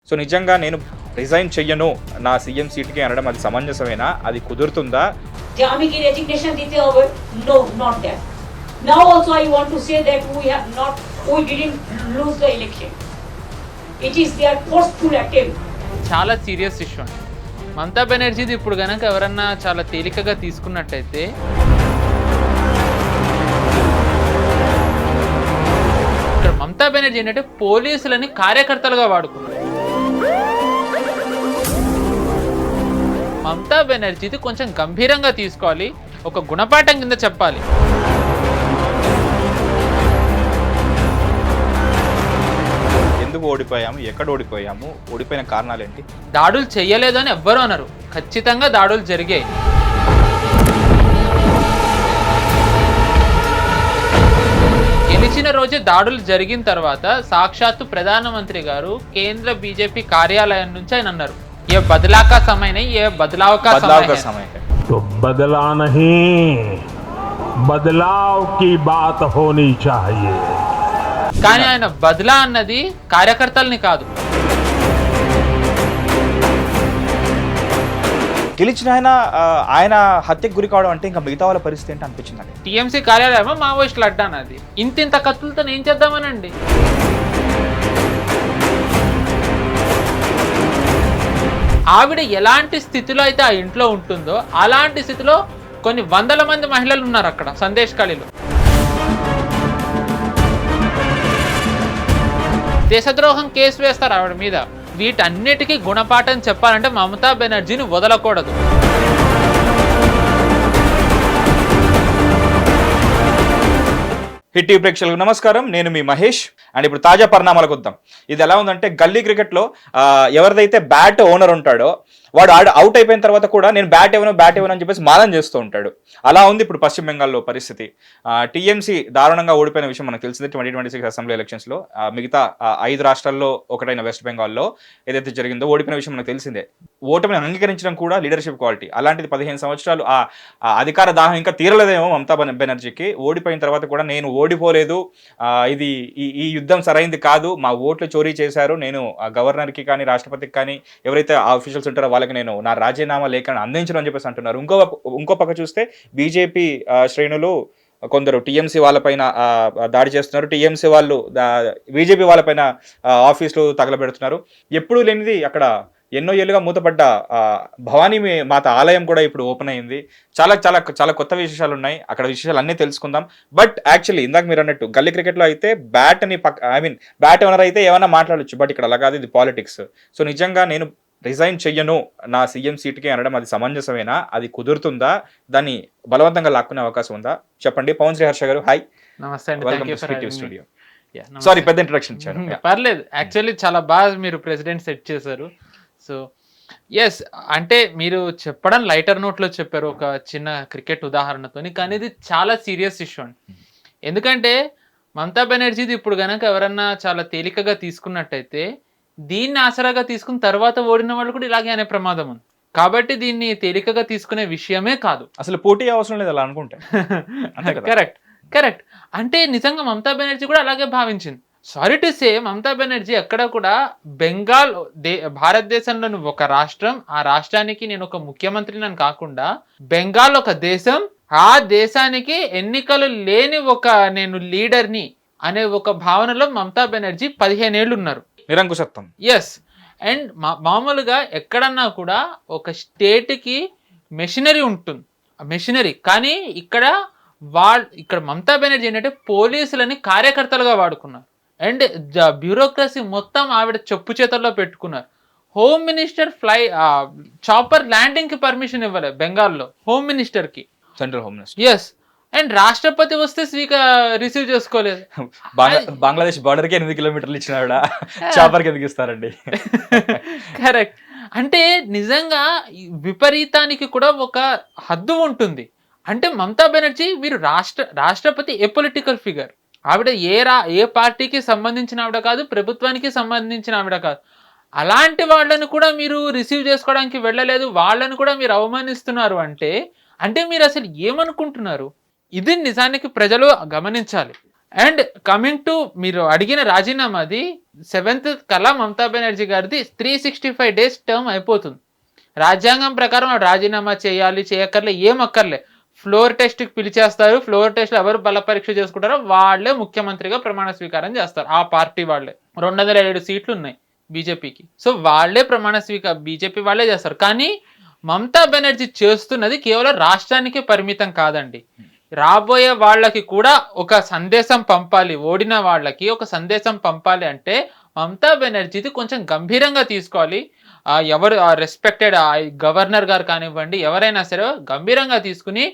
So నిజంగా నేను resign చెయ్యను నా సీఎం సీట్కి అనడం అది సమంజసమేనా, అది కుదురుతుందా? ఆమెకి రెసిగ్నేషన్ দিতে হবে? No, not that. Now also I want to say that we didn't lose the election. It is their forceful attempt. చాలా సీరియస్ ఇష్యూ అండి. మమతా బెనర్జీది ఇప్పుడు కనుక ఎవరన్నా చాలా తేలికగా తీసుకున్నట్టయితే ఇక్కడ మమతా బెనర్జీ ఏంటంటే పోలీసులని కార్యకర్తలుగా వాడుకున్నారు. మమతా బెనర్జీది కొంచెం గంభీరంగా తీసుకోవాలి, ఒక గుణపాఠం కింద చెప్పాలి. ఎందుకు ఓడిపోయాము, ఎక్కడ ఓడిపోయాము, ఓడిపోయిన కారణాలు ఏంటి? దాడులు చెయ్యలేదు అని ఎవ్వరూ అన్నారు, ఖచ్చితంగా దాడులు జరిగాయి. గెలిచిన రోజే దాడులు జరిగిన తర్వాత సాక్షాత్తు ప్రధానమంత్రి గారు కేంద్ర బీజేపీ కార్యాలయం నుంచి ఆయన అన్నారు, ఏ బదలా కా సమయ నహీ, ఏ బదలావ్ కా సమయ హై. तो बदला नहीं, बदलाव की बात होनी चाहिए. కానీ ఆయన బదలా అన్నది కార్యకర్తల్ని కాదు. గెలిచిన ఆయన హత్యకు గురి కావడం అంటే ఇంకా మిగతా వాళ్ళ పరిస్థితి ఏంటి అనిపించింది నాకు. టీఎంసీ కార్యాలయమో మావోయిస్టులు అడ్డానది. ఇంత కత్తులతో ఏం చేద్దామనండి? ఆవిడ ఎలాంటి స్థితిలో అయితే ఆ ఇంట్లో ఉంటుందో అలాంటి స్థితిలో కొన్ని వందల మంది మహిళలు ఉన్నారు అక్కడ సందేశ్ ఖాళీలో. దేశద్రోహం కేసు వేస్తారు ఆవిడ మీద. వీటన్నిటికీ గుణపాఠం చెప్పాలంటే మమతా బెనర్జీని వదలకూడదు. హిట్ టీవీ ప్రేక్షకులకు నమస్కారం, నేను మీ మహేష్. అండ్ ఇప్పుడు తాజా పరిణామాలకు వద్దాం. ఇది ఎలా ఉందంటే గల్లీ క్రికెట్లో ఎవరిదైతే బ్యాట్ ఓనర్ ఉంటాడో వాడు అవుట్ అయిపోయిన తర్వాత కూడా నేను బ్యాట్ ఇవ్వను అని చెప్పేసి మాలం చేస్తూ ఉంటాడు. అలా ఉంది ఇప్పుడు పశ్చిమ బెంగాల్లో పరిస్థితి. టీఎంసీ దారుణంగా ఓడిపోయిన విషయం మనకు తెలిసింది 2026 అసెంబ్లీ ఎలక్షన్స్లో. మిగతా 5 రాష్ట్రాల్లో ఒకటైన వెస్ట్ బెంగాల్లో ఏదైతే జరిగిందో ఓడిపోయిన విషయం మనకు తెలిసిందే. ఓటమిని అంగీకరించడం కూడా లీడర్షిప్ క్వాలిటీ. అలాంటిది 15 సంవత్సరాలు ఆ అధికార దాహం ఇంకా తీరలేదేమో మమతా బెనర్జీకి. ఓడిపోయిన తర్వాత కూడా నేను ఓడిపోలేదు, ఇది ఈ యుద్ధం సరైంది కాదు, మా ఓట్లు చోరీ చేశారు, నేను గవర్నర్కి కానీ రాష్ట్రపతికి కానీ ఎవరైతే ఆఫీషియల్స్ ఉంటారో వాళ్ళకి నేను నా రాజీనామా లేఖను అందించడం అని చెప్పేసి అంటున్నారు. ఇంకో పక్క చూస్తే బీజేపీ శ్రేణులు కొందరు టీఎంసీ వాళ్ళపైన దాడి చేస్తున్నారు. టీఎంసీ వాళ్ళు బీజేపీ వాళ్ళపైన ఆఫీసులు తగలబెడుతున్నారు. ఎప్పుడూ లేనిది అక్కడ ఎన్నో ఏళ్ళుగా మూతపడ్డ భవానీ మాత ఆలయం కూడా ఇప్పుడు ఓపెన్ అయింది. చాలా చాలా చాలా కొత్త విశేషాలు ఉన్నాయి. అక్కడ విశేషాలు అన్నీ తెలుసుకుందాం. బట్ యాక్చువల్లీ ఇందాక మీరు అన్నట్టు గల్లీ క్రికెట్లో అయితే బ్యాట్ ఓనర్ అయితే ఏమైనా మాట్లాడచ్చు, బట్ ఇక్కడ అలా కాదు, ఇది పాలిటిక్స్. సో నిజంగా నేను రిజైన్ చెయ్యను నా సీఎం సీట్కి అనడం అది సమంజసమేనా, అది కుదురుతుందా, దాన్ని బలవంతంగా లాక్కునే అవకాశం ఉందా? చెప్పండి. పవన్ శ్రీ హర్ష గారు, హాయ్. నమస్తే అండి. Welcome to TV studio. Sorry పెద్ద ఇంట్రడక్షన్ ఇచ్చారు. పర్లేదు, యాక్చువల్లీ చాలా బాగా మీరు ప్రెసిడెంట్ సెట్ చేశారు. సో ఎస్, అంటే మీరు చెప్పడం లైటర్ నోట్లో చెప్పారు ఒక చిన్న క్రికెట్ ఉదాహరణతోని, కానీ ఇది చాలా సీరియస్ ఇష్యూ అండి. ఎందుకంటే మమతా బెనర్జీది ఇప్పుడు కనుక ఎవరన్నా చాలా తేలికగా తీసుకున్నట్టయితే దీన్ని ఆసరాగా తీసుకున్న తర్వాత ఓడిన వాళ్ళు కూడా ఇలాగే అనే ప్రమాదం ఉంది. కాబట్టి దీన్ని తేలికగా తీసుకునే విషయమే కాదు. అసలు పోటీ అవసరం లేదు అలా అనుకుంటే. కరెక్ట్. అంటే నిజంగా మమతా బెనర్జీ కూడా అలాగే భావించింది. Sorry to say, Mamata Banerjee ఎక్కడ కూడా బెంగాల్ భారతదేశంలోని ఒక రాష్ట్రం, ఆ రాష్ట్రానికి నేను ఒక ముఖ్యమంత్రిని అని కాకుండా బెంగాల్ ఒక దేశం, ఆ దేశానికి ఎన్నికలు లేని ఒక నేను లీడర్ని అనే ఒక భావనలో మమతా బెనర్జీ 15 ఏళ్ళు ఉన్నారు. నిరంకుశత్వం. ఎస్. అండ్ మామూలుగా ఎక్కడన్నా కూడా ఒక స్టేట్కి మెషినరీ ఉంటుంది, మెషినరీ. కానీ ఇక్కడ మమతా బెనర్జీ ఏంటంటే పోలీసులని కార్యకర్తలుగా వాడుకున్నారు. అండ్ బ్యూరోక్రసీ మొత్తం ఆవిడ చెప్పు చేతల్లో పెట్టుకున్నారు. హోమ్ మినిస్టర్ చాపర్ ల్యాండింగ్కి పర్మిషన్ ఇవ్వలేదు బెంగాల్లో, హోమ్ మినిస్టర్కి, central home minister. Yes. And రాష్ట్రపతి వస్తే రిసీవ్ చేసుకోలేదు. బంగ్లాదేశ్ బార్డర్కి 8 కిలోమీటర్లు ఇచ్చిన చాపర్కి ఎందుకు ఇస్తారండి? కరెక్ట్. అంటే నిజంగా విపరీతానికి కూడా ఒక హద్దు ఉంటుంది. అంటే మమతా బెనర్జీ వీరు రాష్ట్రపతి ఏ పొలిటికల్ ఫిగర్, ఆవిడ ఏ పార్టీకి సంబంధించిన ఆవిడ కాదు, ప్రభుత్వానికి సంబంధించిన ఆవిడ కాదు. అలాంటి వాళ్ళను కూడా మీరు రిసీవ్ చేసుకోవడానికి వెళ్ళలేదు, వాళ్ళను కూడా మీరు అవమానిస్తున్నారు అంటే మీరు అసలు ఏమనుకుంటున్నారు? ఇది నిజానికి ప్రజలు గమనించాలి. అండ్ కమింగ్ టు మీరు అడిగిన రాజీనామాది 7th కల్లా మమతా బెనర్జీ గారిది 365 days టర్మ్ అయిపోతుంది. రాజ్యాంగం ప్రకారం రాజీనామా చేయాలి చేయక్కర్లే ఏం అక్కర్లే, ఫ్లోర్ టెస్ట్కి పిలిచేస్తారు, ఫ్లోర్ టెస్ట్లో ఎవరు బల పరీక్ష చేసుకుంటారో వాళ్ళే ముఖ్యమంత్రిగా ప్రమాణ స్వీకారం చేస్తారు. ఆ పార్టీ వాళ్ళే 207 సీట్లు ఉన్నాయి బీజేపీకి. సో వాళ్ళే బీజేపీ వాళ్ళే చేస్తారు. కానీ మమతా బెనర్జీ చేస్తున్నది కేవలం రాష్ట్రానికే పరిమితం కాదండి, రాబోయే వాళ్ళకి కూడా ఒక సందేశం పంపాలి. ఓడిన వాళ్ళకి ఒక సందేశం పంపాలి అంటే మమతా బెనర్జీది కొంచెం గంభీరంగా తీసుకోవాలి. ఎవరు రెస్పెక్టెడ్ గవర్నర్ గారు కానివ్వండి, ఎవరైనా సరే గంభీరంగా తీసుకుని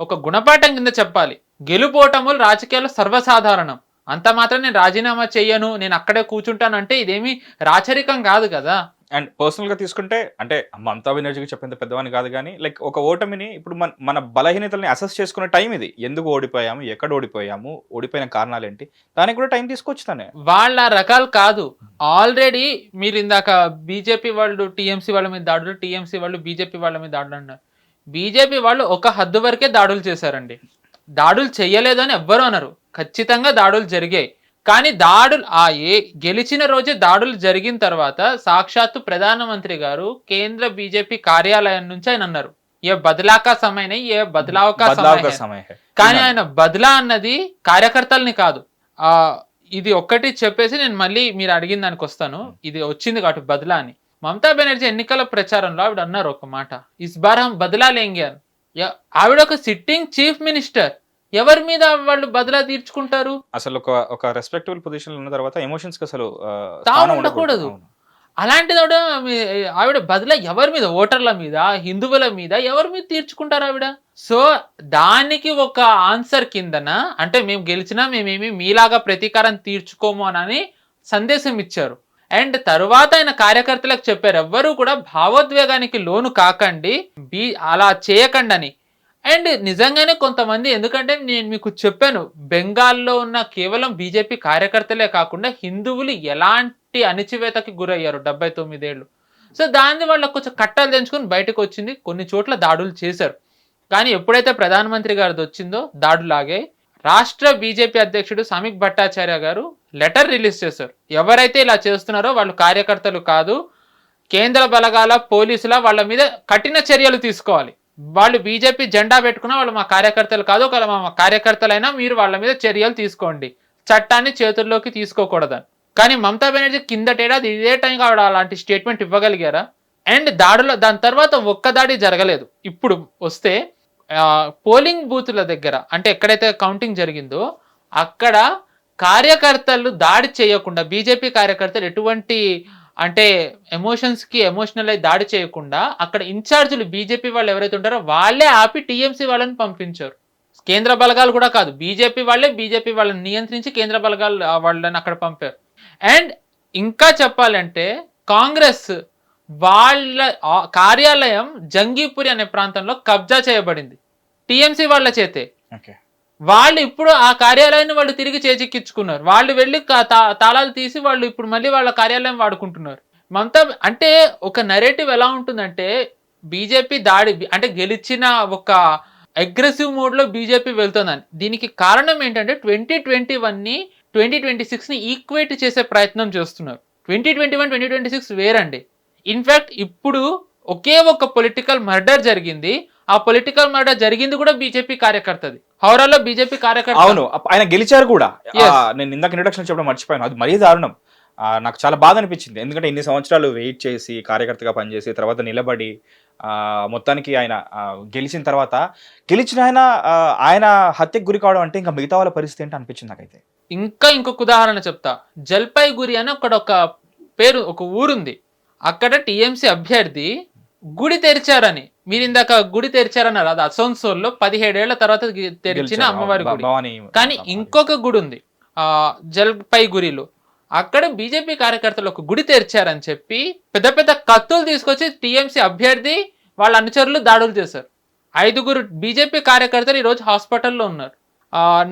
ఒక గుణపాఠం కింద చెప్పాలి. గెలుపోటములు రాజకీయాల్లో సర్వసాధారణం, అంత మాత్రం నేను రాజీనామా చెయ్యను, నేను అక్కడే కూర్చుంటాను అంటే ఇదేమీ రాచరికం కాదు కదా. అండ్ పర్సనల్గా తీసుకుంటే అంటే మమతా బెనర్జీకి చెప్పేంత పెద్దవాని కాదు, కానీ లైక్ ఒక ఓటమిని ఇప్పుడు మన బలహీనతల్ని అసెస్ చేసుకునే టైం ఇది. ఎందుకు ఓడిపోయాము, ఎక్కడ ఓడిపోయాము, ఓడిపోయిన కారణాలు ఏంటి, దానికి కూడా టైం తీసుకోవచ్చు తానే. వాళ్ళ రకాలు కాదు, ఆల్రెడీ మీరు ఇందాక బీజేపీ వాళ్ళు టీఎంసీ వాళ్ళ మీద దాడులు, టీఎంసీ వాళ్ళు బీజేపీ వాళ్ళ మీద దాడులు అన్నారు. బీజేపీ వాళ్ళు ఒక హద్దు వరకే దాడులు చేశారండి, దాడులు చెయ్యలేదని ఎవ్వరూ అన్నారు. ఖచ్చితంగా దాడులు జరిగాయి. కానీ గెలిచిన రోజే దాడులు జరిగిన తర్వాత సాక్షాత్తు ప్రధానమంత్రి గారు కేంద్ర బీజేపీ కార్యాలయం నుంచి ఆయన అన్నారు, ఏ బదలాకా సమయ ఏ బదలావకా సమయ. కానీ ఆయన బదలా అన్నది కార్యకర్తల్ని కాదు. ఇది ఒక్కటి చెప్పేసి నేను మళ్ళీ మీరు అడిగిన దానికి వస్తాను. ఇది వచ్చింది కాబట్టి బదలా అని. మమతా బెనర్జీ ఎన్నికల ప్రచారంలో ఆవిడ అన్నారు ఒక మాట, ఇస్ బార్ హమ్ బదలా లేంగే అని. ఆవిడ ఒక సిట్టింగ్ చీఫ్ మినిస్టర్, ఎవరి మీద వాళ్ళు బదలా తీర్చుకుంటారు? అసలు ఒక రెస్పెక్టబుల్ పొజిషన్ ఉన్న తర్వాత ఎమోషన్స్ కి అసలు ఉండకూడదు. అలాంటిది ఆవిడ బదలా ఎవరి మీద, ఓటర్ల మీద, హిందువుల మీద, ఎవరి మీద తీర్చుకుంటారు ఆవిడ? సో దానికి ఒక ఆన్సర్ కిందన అంటే మేము గెలిచినా మేమేమి మీలాగా ప్రతీకారం తీర్చుకోము అని సందేశం ఇచ్చారు. అండ్ తరువాత ఆయన కార్యకర్తలకు చెప్పారు, ఎవ్వరూ కూడా భావోద్వేగానికి లోను కాకండి, అలా చేయకండి అని. అండ్ నిజంగానే కొంతమంది, ఎందుకంటే నేను మీకు చెప్పాను, బెంగాల్లో ఉన్న కేవలం బీజేపీ కార్యకర్తలే కాకుండా హిందువులు ఎలాంటి అణిచివేతకి గురయ్యారు 79 ఏళ్ళు. సో దాన్ని వాళ్ళకు కొంచెం కట్టాలు తెంచుకొని బయటకు వచ్చింది. కొన్ని చోట్ల దాడులు చేశారు. కానీ ఎప్పుడైతే ప్రధానమంత్రి గారిది వచ్చిందో దాడులాగే రాష్ట్ర బీజేపీ అధ్యక్షుడు సమీక్ భట్టాచార్య గారు లెటర్ రిలీజ్ చేశారు. ఎవరైతే ఇలా చేస్తున్నారో వాళ్ళు కార్యకర్తలు కాదు, కేంద్ర బలగాల పోలీసుల వాళ్ళ మీద కఠిన చర్యలు తీసుకోవాలి. వాళ్ళు బీజేపీ జెండా పెట్టుకున్నా వాళ్ళు మా కార్యకర్తలు కాదు, ఒకవేళ మా కార్యకర్తలైనా మీరు వాళ్ళ మీద చర్యలు తీసుకోండి, చట్టాన్ని చేతుల్లోకి తీసుకోకూడదని. కానీ మమతా బెనర్జీ కిందటేడాది ఇదే టైం ఆవిడ అలాంటి స్టేట్మెంట్ ఇవ్వగలిగారా? అండ్ దాని తర్వాత ఒక్క దాడి జరగలేదు. ఇప్పుడు వస్తే పోలింగ్ బూతుల దగ్గర అంటే ఎక్కడైతే కౌంటింగ్ జరిగిందో అక్కడ కార్యకర్తలు దాడి చేయకుండా, బీజేపీ కార్యకర్తలు ఎటువంటి అంటే ఎమోషనల్ అయి దాడి చేయకుండా అక్కడ ఇన్ఛార్జీలు బీజేపీ వాళ్ళు ఎవరైతే ఉంటారో వాళ్ళే ఆపి టీఎంసీ వాళ్ళని పంపించారు. కేంద్ర బలగాలు కూడా కాదు, బీజేపీ వాళ్ళని నియంత్రించి కేంద్ర బలగాలు వాళ్ళని అక్కడ పంపారు. అండ్ ఇంకా చెప్పాలంటే కాంగ్రెస్ వాళ్ళ కార్యాలయం జంగీపురి అనే ప్రాంతంలో కబ్జా చేయబడింది టీఎంసీ వాళ్ళ చేతే. వాళ్ళు ఇప్పుడు ఆ కార్యాలయాన్ని వాళ్ళు తిరిగి చేజిక్కించుకున్నారు. వాళ్ళు వెళ్ళి తాళాలు తీసి వాళ్ళు ఇప్పుడు మళ్ళీ వాళ్ళ కార్యాలయం వాడుకుంటున్నారు. మమతా అంటే ఒక నెరేటివ్ ఎలా ఉంటుందంటే బీజేపీ దాడి అంటే గెలిచిన ఒక అగ్రెసివ్ మోడ్ లో బీజేపీ వెళ్తుందని. దీనికి కారణం ఏంటంటే 2021ని 2026ని ఈక్వేట్ చేసే ప్రయత్నం చేస్తున్నారు. 2021, 2026 వేరండి. ఇన్ఫాక్ట్ ఇప్పుడు ఒకే ఒక పొలిటికల్ మర్డర్ జరిగింది. ఆ పొలిటికల్ మర్డర్ జరిగింది కూడా బీజేపీ కార్యకర్తది, హౌరాలో బీజేపీ కార్యకర్త. అవును, ఆయన గెలిచారు కూడా. నేను ఇందాక ఇంట్రడక్షన్ చెప్పడం మర్చిపోయాను, అది మరీ దారుణం. నాకు చాలా బాధ అనిపించింది. ఎందుకంటే ఇన్ని సంవత్సరాలు వెయిట్ చేసి కార్యకర్తగా పనిచేసి తర్వాత నిలబడి మొత్తానికి ఆయన గెలిచిన తర్వాత ఆయన హత్యకు గురి కావడం అంటే ఇంకా మిగతా వాళ్ళ పరిస్థితి ఏంటి అనిపించింది నాకైతే. ఇంకొక ఉదాహరణ చెప్తా. జల్పైగురి అని ఒక ఊరుంది. అక్కడ టీఎంసీ అభ్యర్థి గుడి తెరిచారని, మీరు ఇందాక గుడి తెరిచారన్నారు, అది అసోన్సోల్లో 17 ఏళ్ల తర్వాత తెరిచిన అమ్మవారి గుడి. కానీ ఇంకొక గుడి ఉంది జల్పైగురిలో, అక్కడ బీజేపీ కార్యకర్తలు ఒక గుడి తెరిచారని చెప్పి పెద్ద పెద్ద కత్తులు తీసుకొచ్చి టీఎంసీ అభ్యర్థి వాళ్ళ అనుచరులు దాడులు చేశారు. 5 బీజేపీ కార్యకర్తలు ఈరోజు హాస్పిటల్లో ఉన్నారు.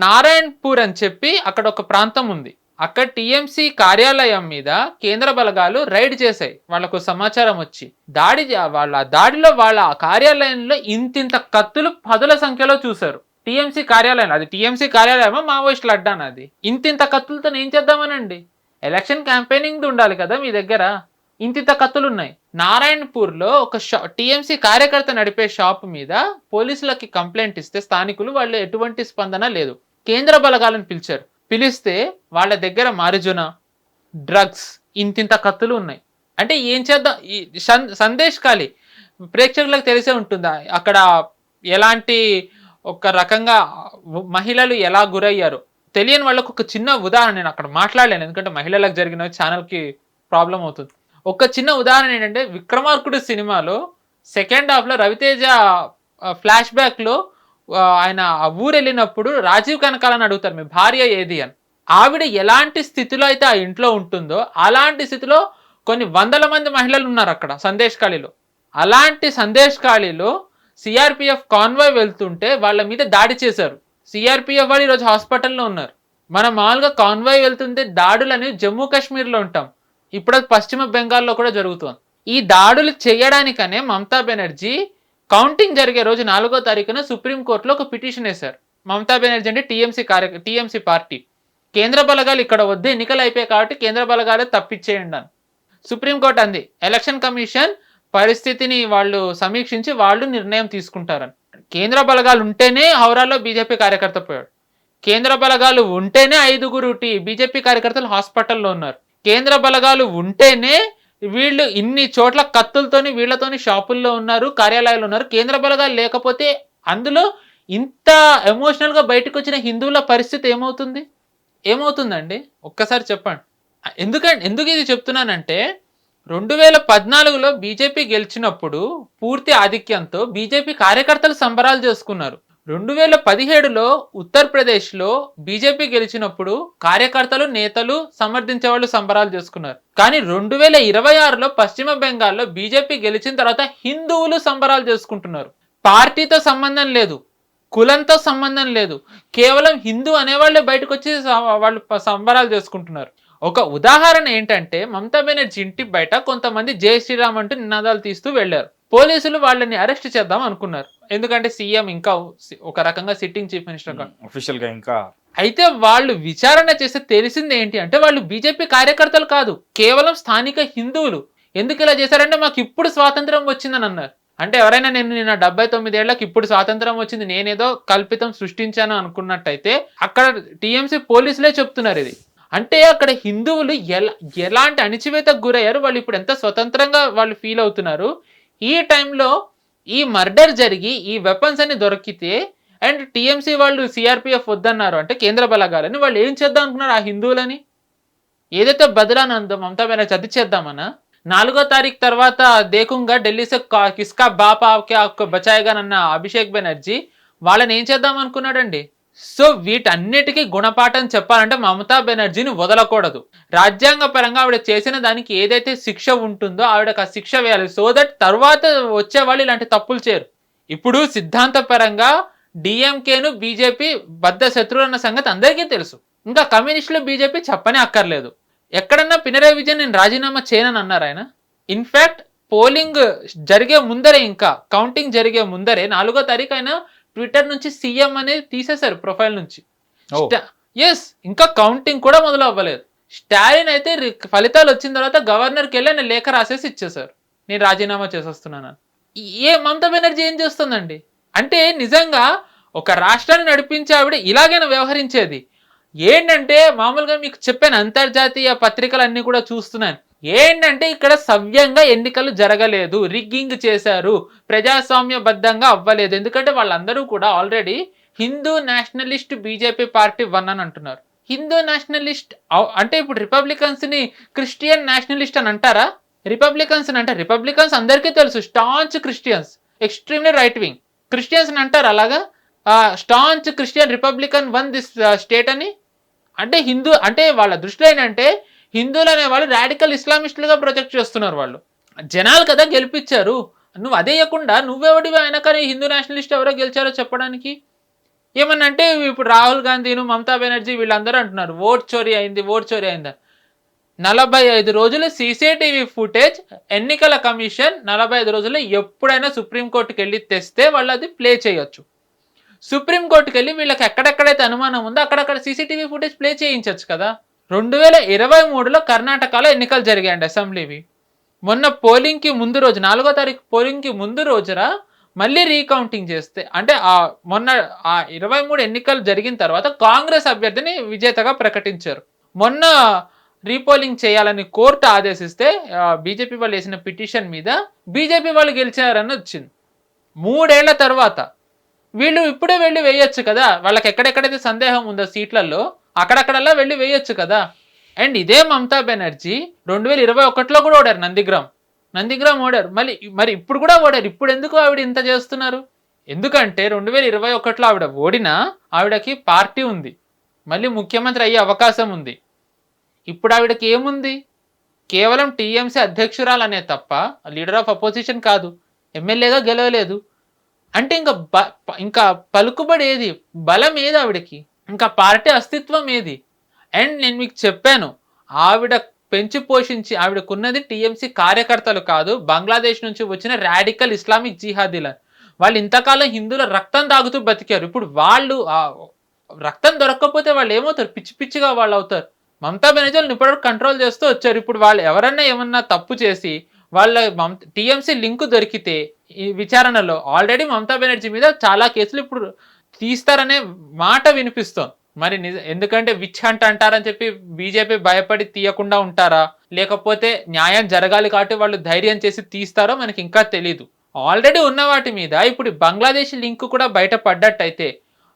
నారాయణపూర్ అని చెప్పి అక్కడ ఒక ప్రాంతం ఉంది, అక్కడ టీఎంసీ కార్యాలయం మీద కేంద్ర బలగాలు రైడ్ చేశాయి. వాళ్ళకు సమాచారం వచ్చి దాడిలో వాళ్ళ కార్యాలయంలో ఇంతింత కత్తులు 10ల సంఖ్యలో చూశారు. టీఎంసీ కార్యాలయం, అది టీఎంసీ కార్యాలయమా మావోయిస్టులు అడ్డాను అది? ఇంతింత కత్తులతో ఏం చేద్దామనండి? ఎలక్షన్ క్యాంపెయినింగ్ ఉండాలి కదా మీ దగ్గర. ఇంతింత కత్తులు ఉన్నాయి. నారాయణపూర్లో ఒక టీఎంసీ కార్యకర్త నడిపే షాప్ మీద పోలీసులకి కంప్లైంట్ ఇస్తే స్థానికులు, వాళ్ళు ఎటువంటి స్పందన లేదు. కేంద్ర బలగాలను పిలిచారు. పిలిస్తే వాళ్ళ దగ్గర మారిజున, డ్రగ్స్, ఇంతింత కత్తులు ఉన్నాయి. అంటే ఏం చేద్దాం? ఈ సందేశ్ ఖాళీ ప్రేక్షకులకు తెలిసే ఉంటుందా అక్కడ ఎలాంటి ఒక రకంగా మహిళలు ఎలా గురయ్యారు. తెలియని వాళ్ళకు ఒక చిన్న ఉదాహరణ, నేను అక్కడ మాట్లాడలేను ఎందుకంటే మహిళలకు జరిగిన ఛానల్కి ప్రాబ్లం అవుతుంది. ఒక చిన్న ఉదాహరణ ఏంటంటే, విక్రమార్కుడు సినిమాలో సెకండ్ హాఫ్లో రవితేజ ఫ్లాష్ బ్యాక్లో ఆయన ఆ ఊరు వెళ్ళినప్పుడు రాజీవ్ కనకాలని అడుగుతారు, మీ భార్య ఏది అని. ఆవిడ ఎలాంటి స్థితిలో అయితే ఆ ఇంట్లో ఉంటుందో అలాంటి స్థితిలో కొన్ని వందల మంది మహిళలు ఉన్నారు అక్కడ సందేశ్ ఖాళీలో. అలాంటి సందేశ్ ఖాళీలో సిఆర్పిఎఫ్ కాన్వాయ్ వెళ్తుంటే వాళ్ళ మీద దాడి చేశారు. సిఆర్పిఎఫ్ వాళ్ళు ఈరోజు హాస్పిటల్లో ఉన్నారు. మనం మామూలుగా కాన్వాయ్ వెళ్తుంటే దాడులు అనేవి జమ్మూ కాశ్మీర్లో ఉంటాం, ఇప్పుడు అది పశ్చిమ బెంగాల్లో కూడా జరుగుతుంది. ఈ దాడులు చేయడానికనే మమతా బెనర్జీ కౌంటింగ్ జరిగే రోజు 4వ తారీఖున సుప్రీంకోర్టులో ఒక పిటిషన్ వేశారు. మమతా బెనర్జీ అంటే టీఎంసీ పార్టీ, కేంద్ర బలగాలు ఇక్కడ వద్దు, ఎన్నికలు అయిపోయాయి కాబట్టి కేంద్ర బలగాలే తప్పించేయండి అని. సుప్రీంకోర్టు అంది ఎలక్షన్ కమిషన్ పరిస్థితిని వాళ్ళు సమీక్షించి వాళ్ళు నిర్ణయం తీసుకుంటారని. కేంద్ర బలగాలు ఉంటేనే హౌరాలో బీజేపీ కార్యకర్త పోయాడు. కేంద్ర బలగాలు ఉంటేనే 5 బీజేపీ కార్యకర్తలు హాస్పిటల్లో ఉన్నారు. కేంద్ర బలగాలు ఉంటేనే వీళ్ళు ఇన్ని చోట్ల కత్తులతోని వీళ్ళతోని షాపుల్లో ఉన్నారు, కార్యాలయాలు ఉన్నారు. కేంద్ర బలగాలు లేకపోతే అందులో ఇంత ఎమోషనల్గా బయటకు వచ్చిన హిందువుల పరిస్థితి ఏమవుతుందండి? ఒక్కసారి చెప్పండి. ఎందుకు ఇది చెప్తున్నానంటే, 2014లో బీజేపీ గెలిచినప్పుడు పూర్తి ఆధిక్యంతో బీజేపీ కార్యకర్తలు సంబరాలు చేసుకున్నారు. 2017లో ఉత్తరప్రదేశ్లో బీజేపీ గెలిచినప్పుడు కార్యకర్తలు, నేతలు, సమర్థించే వాళ్ళు సంబరాలు చేసుకున్నారు. కానీ 2026లో పశ్చిమ బెంగాల్లో బీజేపీ గెలిచిన తర్వాత హిందువులు సంబరాలు చేసుకుంటున్నారు. పార్టీతో సంబంధం లేదు, కులంతో సంబంధం లేదు, కేవలం హిందూ అనేవాళ్ళే బయటకు వచ్చి వాళ్ళు సంబరాలు చేసుకుంటున్నారు. ఒక ఉదాహరణ ఏంటంటే, మమతా బెనర్జీ ఇంటి బయట కొంతమంది జై శ్రీరామ్ అంటూ నినాదాలు తీస్తూ వెళ్లారు. పోలీసులు వాళ్ళని అరెస్ట్ చేద్దాం అనుకున్నారు, ఎందుకంటే సీఎం ఇంకా ఒక రకంగా సిట్టింగ్ చీఫ్ మినిస్టర్ అఫీషియల్ గా ఇంకా. అయితే వాళ్ళు విచారణ చేస్తే తెలిసింది ఏంటి అంటే, వాళ్ళు బీజేపీ కార్యకర్తలు కాదు, కేవలం స్థానిక హిందువులు. ఎందుకు ఇలా చేశారంటే, మాకు ఇప్పుడు స్వాతంత్రం వచ్చిందని అన్నారు. అంటే ఎవరైనా నిన్న 79 ఏళ్లకు ఇప్పుడు స్వాతంత్రం వచ్చింది, నేనేదో కల్పితం సృష్టించాను అనుకున్నట్టయితే అక్కడ టీఎంసీ పోలీసులే చెప్తున్నారు ఇది. అంటే అక్కడ హిందువులు ఎలాంటి అణిచివేతకు గురయ్యారు, వాళ్ళు ఇప్పుడు ఎంత స్వతంత్రంగా వాళ్ళు ఫీల్ అవుతున్నారు. ఈ టైంలో ఈ మర్డర్ జరిగి ఈ వెపన్స్ అన్ని దొరికితే అండ్ టీఎంసీ వాళ్ళు సిఆర్పిఎఫ్ వద్దన్నారు అంటే కేంద్ర బలగాలని, వాళ్ళు ఏం చేద్దాం అనుకున్నారు? ఆ హిందువులని ఏదైతే బదలానందో మమతా బెనర్జీ అది చేద్దామన్నా. 4వ తారీఖు తర్వాత దేకుంగా ఢిల్లీ సే కిస్కా బాప్ ఆప్కే బచాయేగా అన్న అభిషేక్ బెనర్జీ వాళ్ళని ఏం చేద్దాం అనుకున్నాడండి. సో వీటన్నిటికీ గుణపాఠం చెప్పాలంటే మమతా బెనర్జీని వదలకూడదు. రాజ్యాంగ పరంగా ఆవిడ చేసిన దానికి ఏదైతే శిక్ష ఉంటుందో ఆవిడకి ఆ శిక్ష వేయాలి, సో దట్ తర్వాత వచ్చే వాళ్ళు ఇలాంటి తప్పులు చేయరు. ఇప్పుడు సిద్ధాంతపరంగా డిఎంకేను బీజేపీ బద్ద శత్రువులు అన్న సంగతి అందరికీ తెలుసు. ఇంకా కమ్యూనిస్టులు బీజేపీ చెప్పనే అక్కర్లేదు. ఎక్కడన్నా పినరయ్ విజయన్ నేను రాజీనామా చేయనని అన్నారు ఆయన. ఇన్ఫ్యాక్ట్ పోలింగ్ జరిగే ముందరే, ఇంకా కౌంటింగ్ జరిగే ముందరే 4వ తారీఖు ఆయన ట్విట్టర్ నుంచి సీఎం అనేది తీసేశారు ప్రొఫైల్ నుంచి. ఎస్, ఇంకా కౌంటింగ్ కూడా మొదలు అవ్వలేదు. స్టాలిన్ అయితే ఫలితాలు వచ్చిన తర్వాత గవర్నర్కి వెళ్ళి ఆయన లేఖ రాసేసి ఇచ్చేశారు, నేను రాజీనామా చేసేస్తున్నాను. మమతా బెనర్జీ ఏం చేస్తుందండి? అంటే నిజంగా ఒక రాష్ట్రాన్ని నడిపించే ఆవిడ ఇలాగైనా వ్యవహరించేది ఏంటంటే, మామూలుగా మీకు చెప్పాను అంతర్జాతీయ పత్రికలన్నీ కూడా చూస్తున్నాను. ఏంటంటే ఇక్కడ సవ్యంగా ఎన్నికలు జరగలేదు, రిగ్గింగ్ చేశారు, ప్రజాస్వామ్యబద్ధంగా అవ్వలేదు. ఎందుకంటే వాళ్ళందరూ కూడా already Hindu Nationalist BJP party 1 అని అంటున్నారు. హిందూ నేషనలిస్ట్ అంటే ఇప్పుడు రిపబ్లికన్స్ ని క్రిస్టియన్ నేషనలిస్ట్ అని అంటారా? రిపబ్లికన్స్ అంటే రిపబ్లికన్స్ అందరికీ తెలుసు, staunch Christians, extremely right wing. Christians అని అంటారు అలాగా, staunch Christian Republican 1 this state అని. అంటే హిందూ అంటే వాళ్ళ దృష్టిలో ఏంటంటే హిందువులు అనే వాళ్ళు రాడికల్ ఇస్లామిస్టులుగా ప్రొజెక్ట్ చేస్తున్నారు. వాళ్ళు జనాలు కదా గెలిపించారు, నువ్వు అదే ఇవ్వకుండా నువ్వెవడివి అయినా కానీ హిందూ నేషనలిస్ట్ ఎవరో గెలిచారో చెప్పడానికి. ఏమన్నా అంటే ఇప్పుడు రాహుల్ గాంధీను మమతా బెనర్జీ వీళ్ళందరూ అంటున్నారు ఓట్ చోరీ అయింది 45 రోజులు సీసీటీవీ ఫుటేజ్ ఎన్నికల కమిషన్ 45 రోజుల్లో ఎప్పుడైనా సుప్రీంకోర్టుకి వెళ్ళి తెస్తే వాళ్ళు అది ప్లే చేయొచ్చు. సుప్రీంకోర్టుకి వెళ్ళి వీళ్ళకి ఎక్కడెక్కడైతే అనుమానం ఉందో అక్కడక్కడ సీసీటీవీ ఫుటేజ్ ప్లే చేయించవచ్చు కదా. 2023లో కర్ణాటకలో ఎన్నికలు జరిగాయండి అసెంబ్లీవి. మొన్న పోలింగ్కి ముందు రోజు 4వ తారీఖు పోలింగ్కి ముందు రోజున మళ్ళీ రీకౌంటింగ్ చేస్తే అంటే మొన్న 23 ఎన్నికలు జరిగిన తర్వాత కాంగ్రెస్ అభ్యర్థిని విజేతగా ప్రకటించారు. మొన్న రీపోలింగ్ చేయాలని కోర్టు ఆదేశిస్తే బీజేపీ వాళ్ళు వేసిన పిటిషన్ మీద బీజేపీ వాళ్ళు గెలిచారని వచ్చింది. 3 ఏళ్ల తర్వాత వీళ్ళు ఇప్పుడే వెళ్ళి వేయొచ్చు కదా, వాళ్ళకి ఎక్కడెక్కడైతే సందేహం ఉందో సీట్లలో అక్కడక్కడల్లా వెళ్ళి వేయొచ్చు కదా. అండ్ ఇదే మమతా బెనర్జీ 2021లో కూడా ఓడారు, నందిగ్రామ్ ఓడారు, మరి ఇప్పుడు కూడా ఓడారు. ఇప్పుడు ఎందుకు ఆవిడ ఇంత చేస్తున్నారు? ఎందుకంటే 2021లో ఆవిడ ఓడినా ఆవిడకి పార్టీ ఉంది, మళ్ళీ ముఖ్యమంత్రి అయ్యే అవకాశం ఉంది. ఇప్పుడు ఆవిడకి ఏముంది? కేవలం టీఎంసీ అధ్యక్షురాలనే తప్ప లీడర్ ఆఫ్ అపోజిషన్ కాదు, ఎమ్మెల్యేగా గెలవలేదు. అంటే ఇంకా పలుకుబడి ఏది, బలం ఏది ఆవిడకి, ఇంకా పార్టీ అస్తిత్వం ఏది? అండ్ నేను మీకు చెప్పాను, ఆవిడ పెంచి పోషించి ఆవిడకున్నది టీఎంసీ కార్యకర్తలు కాదు, బంగ్లాదేశ్ నుంచి వచ్చిన రాడికల్ ఇస్లామిక్ జిహాదీలను. వాళ్ళు ఇంతకాలం హిందువుల రక్తం తాగుతూ బతికారు. ఇప్పుడు వాళ్ళు రక్తం దొరకకపోతే వాళ్ళు ఏమవుతారు? పిచ్చి పిచ్చిగా వాళ్ళు అవుతారు. మమతా బెనర్జీని ఇప్పటివరకు కంట్రోల్ చేస్తూ వచ్చారు. ఇప్పుడు వాళ్ళు ఎవరన్నా ఏమన్నా తప్పు చేసి వాళ్ళ టీఎంసీ లింకు దొరికితే ఈ విచారణలో ఆల్రెడీ మమతా బెనర్జీ మీద చాలా కేసులు ఇప్పుడు తీస్తారనే మాట వినిపిస్తోంది. మరి ఎందుకంటే విచ్ హంట్ అంటారని చెప్పి బీజేపీ భయపడి తీయకుండా ఉంటారా, లేకపోతే న్యాయం జరగాలి కాబట్టి వాళ్ళు ధైర్యం చేసి తీస్తారో మనకి ఇంకా తెలీదు. ఆల్రెడీ ఉన్న వాటి మీద ఇప్పుడు బంగ్లాదేశ్ లింక్ కూడా బయటపడ్డట్టయితే,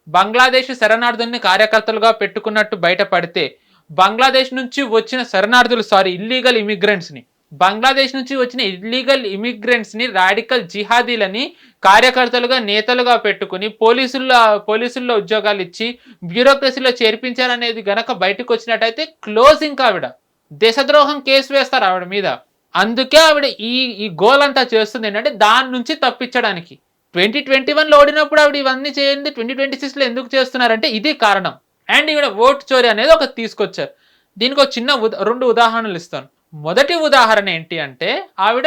బంగ్లాదేశ్ శరణార్థుల్ని కార్యకర్తలుగా పెట్టుకున్నట్టు బయటపడితే, బంగ్లాదేశ్ నుంచి వచ్చిన ఇల్లీగల్ ఇమిగ్రెంట్స్ని బంగ్లాదేశ్ నుంచి వచ్చిన ఇల్లీగల్ ఇమిగ్రెంట్స్ని రాడికల్ జిహాదీలని కార్యకర్తలుగా నేతలుగా పెట్టుకుని పోలీసుల్లో ఉద్యోగాలు ఇచ్చి బ్యూరోక్రసీలో చేర్పించారనేది గనక బయటకు వచ్చినట్టయితే క్లోజింగ్ ఆవిడ దేశద్రోహం కేసు వేస్తారు ఆవిడ మీద. అందుకే ఆవిడ ఈ గోల్ అంతా చేస్తుంది ఏంటంటే దాని నుంచి తప్పించడానికి. 2021లో ఓడినప్పుడు ఆవిడ ఇవన్నీ చేయండి, 2026లో ఎందుకు చేస్తున్నారంటే ఇది కారణం. అండ్ ఇక్కడ ఓట్ చోరీ అనేది ఒకటి తీసుకొచ్చారు. దీనికి ఒక చిన్న 2 ఉదాహరణలు ఇస్తాను. మొదటి ఉదాహరణ ఏంటి అంటే, ఆవిడ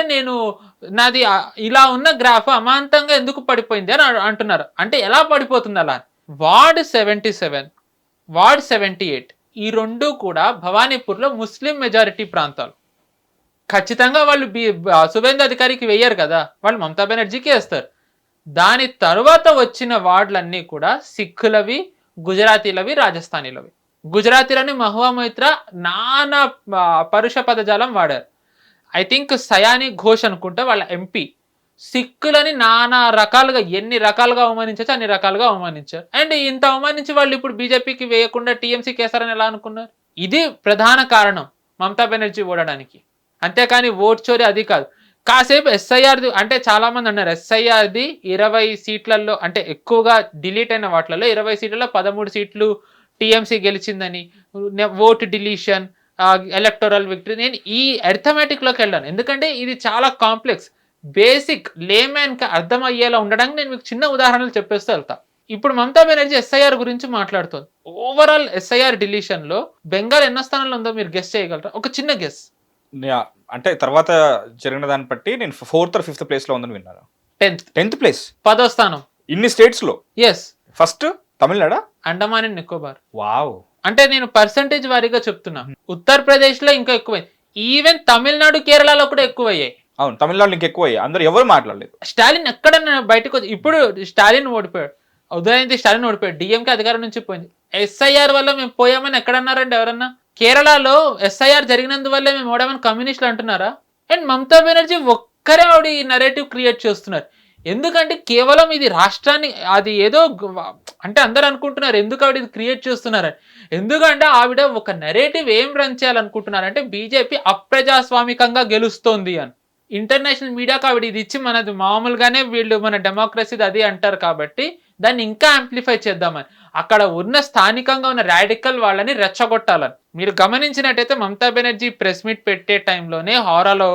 నాది ఇలా ఉన్న గ్రాఫ్ అమాంతంగా ఎందుకు పడిపోయింది అని అంటున్నారు. అంటే ఎలా పడిపోతుంది అలా? వార్డ్ 77, వార్డ్ 78 ఈ 2 కూడా భవానీపూర్లో ముస్లిం మెజారిటీ ప్రాంతాలు. ఖచ్చితంగా వాళ్ళు శుభేందు అధికారికి వేయరు కదా, వాళ్ళు మమతా బెనర్జీకి వేస్తారు. దాని తరువాత వచ్చిన వార్డులన్నీ కూడా సిక్కులవి, గుజరాతీలవి, రాజస్థానీలవి. గుజరాతీలని మహువా మొయిత్రా నానా పరుష పదజాలం వాడారు. ఐ థింక్ సయాని ఘోష్ అనుకుంటా వాళ్ళ ఎంపీ. సిక్కులని నానా రకాలుగా ఎన్ని రకాలుగా అవమానించచ్చు అన్ని రకాలుగా అవమానించారు. అండ్ ఇంత అవమానించి వాళ్ళు ఇప్పుడు బీజేపీకి వేయకుండా టీఎంసీకి వేస్తారని ఎలా అనుకున్నారు? ఇది ప్రధాన కారణం మమతా బెనర్జీ ఓడడానికి. అంతేకాని ఓట్ చోరీ అది కాదు. కాసేపు ఎస్ఐఆర్ది అంటే చాలా మంది అన్నారు, ఎస్ఐఆర్ది 20 సీట్లలో అంటే ఎక్కువగా డిలీట్ అయిన వాటిలలో 20 సీట్లలో 13 సీట్లు టీఎంసీ గెలిచిందని, ఓట్ డిలీషన్, ఎలక్టోరల్ విక్టరీ. నేను ఈ అర్థమెటిక్లోకి వెళ్ళాను ఎందుకంటే ఇది చాలా కాంప్లెక్స్. బేసిక్ లేమ్యాన్కి అర్థమయ్యేలా ఉండడానికి నేను మీకు చిన్న ఉదాహరణలు చెప్పేస్తూ వెళ్తా. ఇప్పుడు మమతా బెనర్జీ ఎస్ఐఆర్ గురించి మాట్లాడుతుంది. ఓవరాల్ ఎస్ఐఆర్ డిలీషన్లో బెంగాల్ ఎన్నో స్థానంలో ఉందో మీరు గెస్ చేయగలరా? ఒక చిన్న గెస్. అంటే తర్వాత జరిగిన దాన్ని బట్టి నేను 4th or 5th ప్లేస్లో ఉందని విన్నాను. 10th ప్లేస్, 10వ స్థానం ఇన్ని స్టేట్స్లో. Yes. First Tamil Nadu, Andaman and Nicobar. Wow. అంటే నేను పర్సంటేజ్ వారీగా చెప్తున్నా. ఉత్తరప్రదేశ్ లో ఇంకా ఎక్కువైంది. ఈవెన్ తమిళనాడు, కేరళలో కూడా ఎక్కువయ్యాయి. అవును, తమిళనాడులో ఇంకా ఎక్కువయ్యాయి. అందరూ ఎవరు మాట్లాడలేదు. స్టాలిన్ ఎక్కడన్నా బయటకు వచ్చి ఇప్పుడు స్టాలిన్ ఓడిపోయాడు, ఉదయంతి స్టాలిన్ ఓడిపోయాడు, డిఎంకే అధికారం నుంచి పోయింది. ఎస్ఐఆర్ వల్ల మేము పోయామని ఎక్కడన్నారండి ఎవరన్నా? కేరళలో ఎస్ఐఆర్ జరిగినందువల్లే మేము ఓడామని కమ్యూనిస్టులు అంటున్నారా? అండ్ మమతా బెనర్జీ ఒక్కరే ఆవిడ ఈ నరేటివ్ క్రియేట్ చేస్తున్నారు. ఎందుకంటే కేవలం ఇది రాష్ట్రాన్ని అది ఏదో అంటే అందరు అనుకుంటున్నారు ఎందుకు ఆవిడ ఇది క్రియేట్ చేస్తున్నారని. ఎందుకంటే ఆవిడ ఒక నెరేటివ్ ఏం రన్ చేయాలనుకుంటున్నారంటే బీజేపీ అప్రజాస్వామికంగా గెలుస్తోంది అని. ఇంటర్నేషనల్ మీడియాకు ఆవిడ ఇది ఇచ్చి మనది మామూలుగానే వీళ్ళు మన డెమోక్రసీది అది అంటారు కాబట్టి దాన్ని ఇంకా యాంప్లిఫై చేద్దామని, అక్కడ ఉన్న స్థానికంగా ఉన్న రాడికల్ వాళ్ళని రెచ్చగొట్టాలని. మీరు గమనించినట్టయితే మమతా బెనర్జీ ప్రెస్ మీట్ పెట్టే టైంలోనే హౌరాలో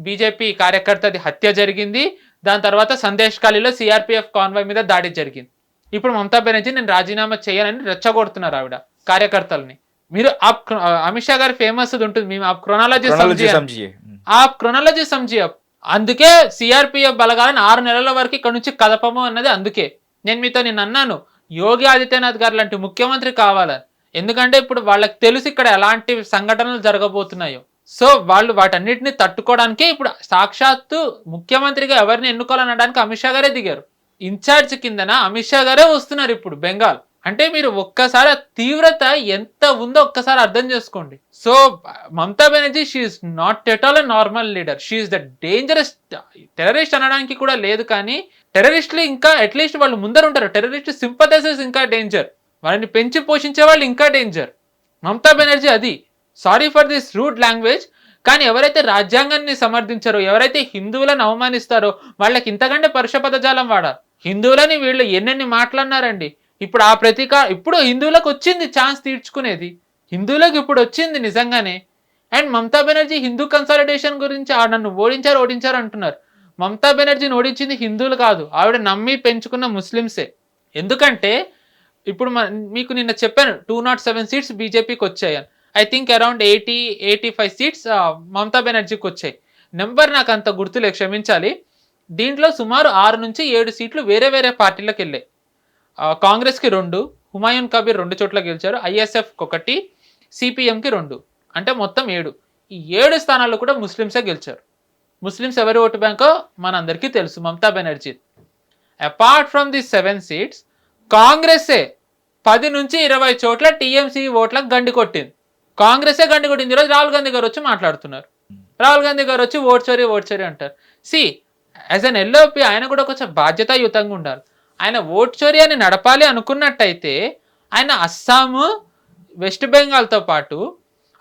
బీజేపీ కార్యకర్తది హత్య జరిగింది. దాని తర్వాత సందేశ్ ఖాళీలో సిఆర్పిఎఫ్ కాన్వాయ్ మీద దాడి జరిగింది. ఇప్పుడు మమతా బెనర్జీ నేను రాజీనామా చేయాలని రెచ్చగొడుతున్నారు ఆవిడ కార్యకర్తల్ని. మీరు అమిత్ షా గారి ఫేమస్ ఉంటుంది, మేము ఆ క్రోనాలజీ సమజీ అందుకే సిఆర్పిఎఫ్ బలగాలను 6 నెలల వరకు ఇక్కడ నుంచి కదపము అన్నది అందుకే. నేను మీతో నిన్న అన్నాను, యోగి ఆదిత్యనాథ్ గారు లాంటి ముఖ్యమంత్రి కావాలని. ఎందుకంటే ఇప్పుడు వాళ్ళకి తెలుసు ఇక్కడ ఎలాంటి సంఘటనలు జరగబోతున్నాయో. సో వాళ్ళు వాటన్నిటిని తట్టుకోవడానికే ఇప్పుడు సాక్షాత్తు ముఖ్యమంత్రిగా ఎవరిని ఎన్నుకోవాలనడానికి అమిత్ షా గారే దిగారు. ఇన్ఛార్జ్ కిందన అమిత్ షా గారే వస్తున్నారు ఇప్పుడు బెంగాల్. అంటే మీరు ఒక్కసారి తీవ్రత ఎంత ఉందో ఒక్కసారి అర్థం చేసుకోండి. So Mamata Banerjee she's not at all a normal leader, she's the dangerous. Terrorist అనడానికి కూడా లేదు, కానీ టెర్రరిస్టులు ఇంకా అట్లీస్ట్ వాళ్ళు ముందర ఉంటారు. టెర్రరిస్ట్ సింపథైజర్స్ ఇంకా డేంజర్, వాళ్ళని పెంచి పోషించే వాళ్ళు ఇంకా డేంజర్. మమతా బెనర్జీ అది. Sorry for this rude language, కానీ ఎవరైతే రాజ్యాంగాన్ని సమర్థించారో, ఎవరైతే హిందువులను అవమానిస్తారో వాళ్ళకి ఇంతకంటే పరుష పదజాలం వాడాలి. హిందువులని వీళ్ళు ఎన్నెన్ని మాట్లాడినారండి. ఇప్పుడు ఆ ఇప్పుడు హిందువులకు వచ్చింది ఛాన్స్ తీర్చుకునేది, హిందువులకు ఇప్పుడు వచ్చింది నిజంగానే. అండ్ మమతా బెనర్జీ హిందూ కన్సాలిడేషన్ గురించి నన్ను ఓడించారు అంటున్నారు. మమతా బెనర్జీని ఓడించింది హిందువులు కాదు, ఆవిడ నమ్మి పెంచుకున్న ముస్లిమ్సే. ఎందుకంటే ఇప్పుడు మీకు నిన్న చెప్పాను 207 సీట్స్ బీజేపీకి వచ్చాయని. I think around 80-85 seats Mamata బెనర్జీకి వచ్చాయి. నెంబర్ నాకు అంత గుర్తులే, క్షమించాలి. దీంట్లో సుమారు 6 నుంచి 7 సీట్లు వేరే వేరే పార్టీలకు వెళ్ళాయి. కాంగ్రెస్కి 2, హుమాయూన్ కబీర్ 2 చోట్ల గెలిచారు, ఐఎస్ఎఫ్కి 1, సిపిఎంకి 2, అంటే మొత్తం 7. ఈ 7 స్థానాల్లో కూడా ముస్లిమ్సే గెలిచారు. ముస్లిమ్స్ ఎవరి ఓటు బ్యాంకో మనందరికీ తెలుసు, Mamata Banerjee. Apart from the 7 seats కాంగ్రెసే 10 నుంచి 20 చోట్ల టీఎంసీ ఓట్లకు గండి కొట్టింది. కాంగ్రెసే గండి కొట్టింది. ఈరోజు రాహుల్ గాంధీ గారు వచ్చి మాట్లాడుతున్నారు. రాహుల్ గాంధీ గారు వచ్చి ఓట్ చోరీ అంటారు. యాజ్ అన్ ఎల్ఓపి ఆయన కూడా కొంచెం బాధ్యతాయుతంగా ఉండాలి. ఆయన ఓట్ చోరీ అని నడపాలి అనుకున్నట్టయితే ఆయన అస్సాము, వెస్ట్ బెంగాల్తో పాటు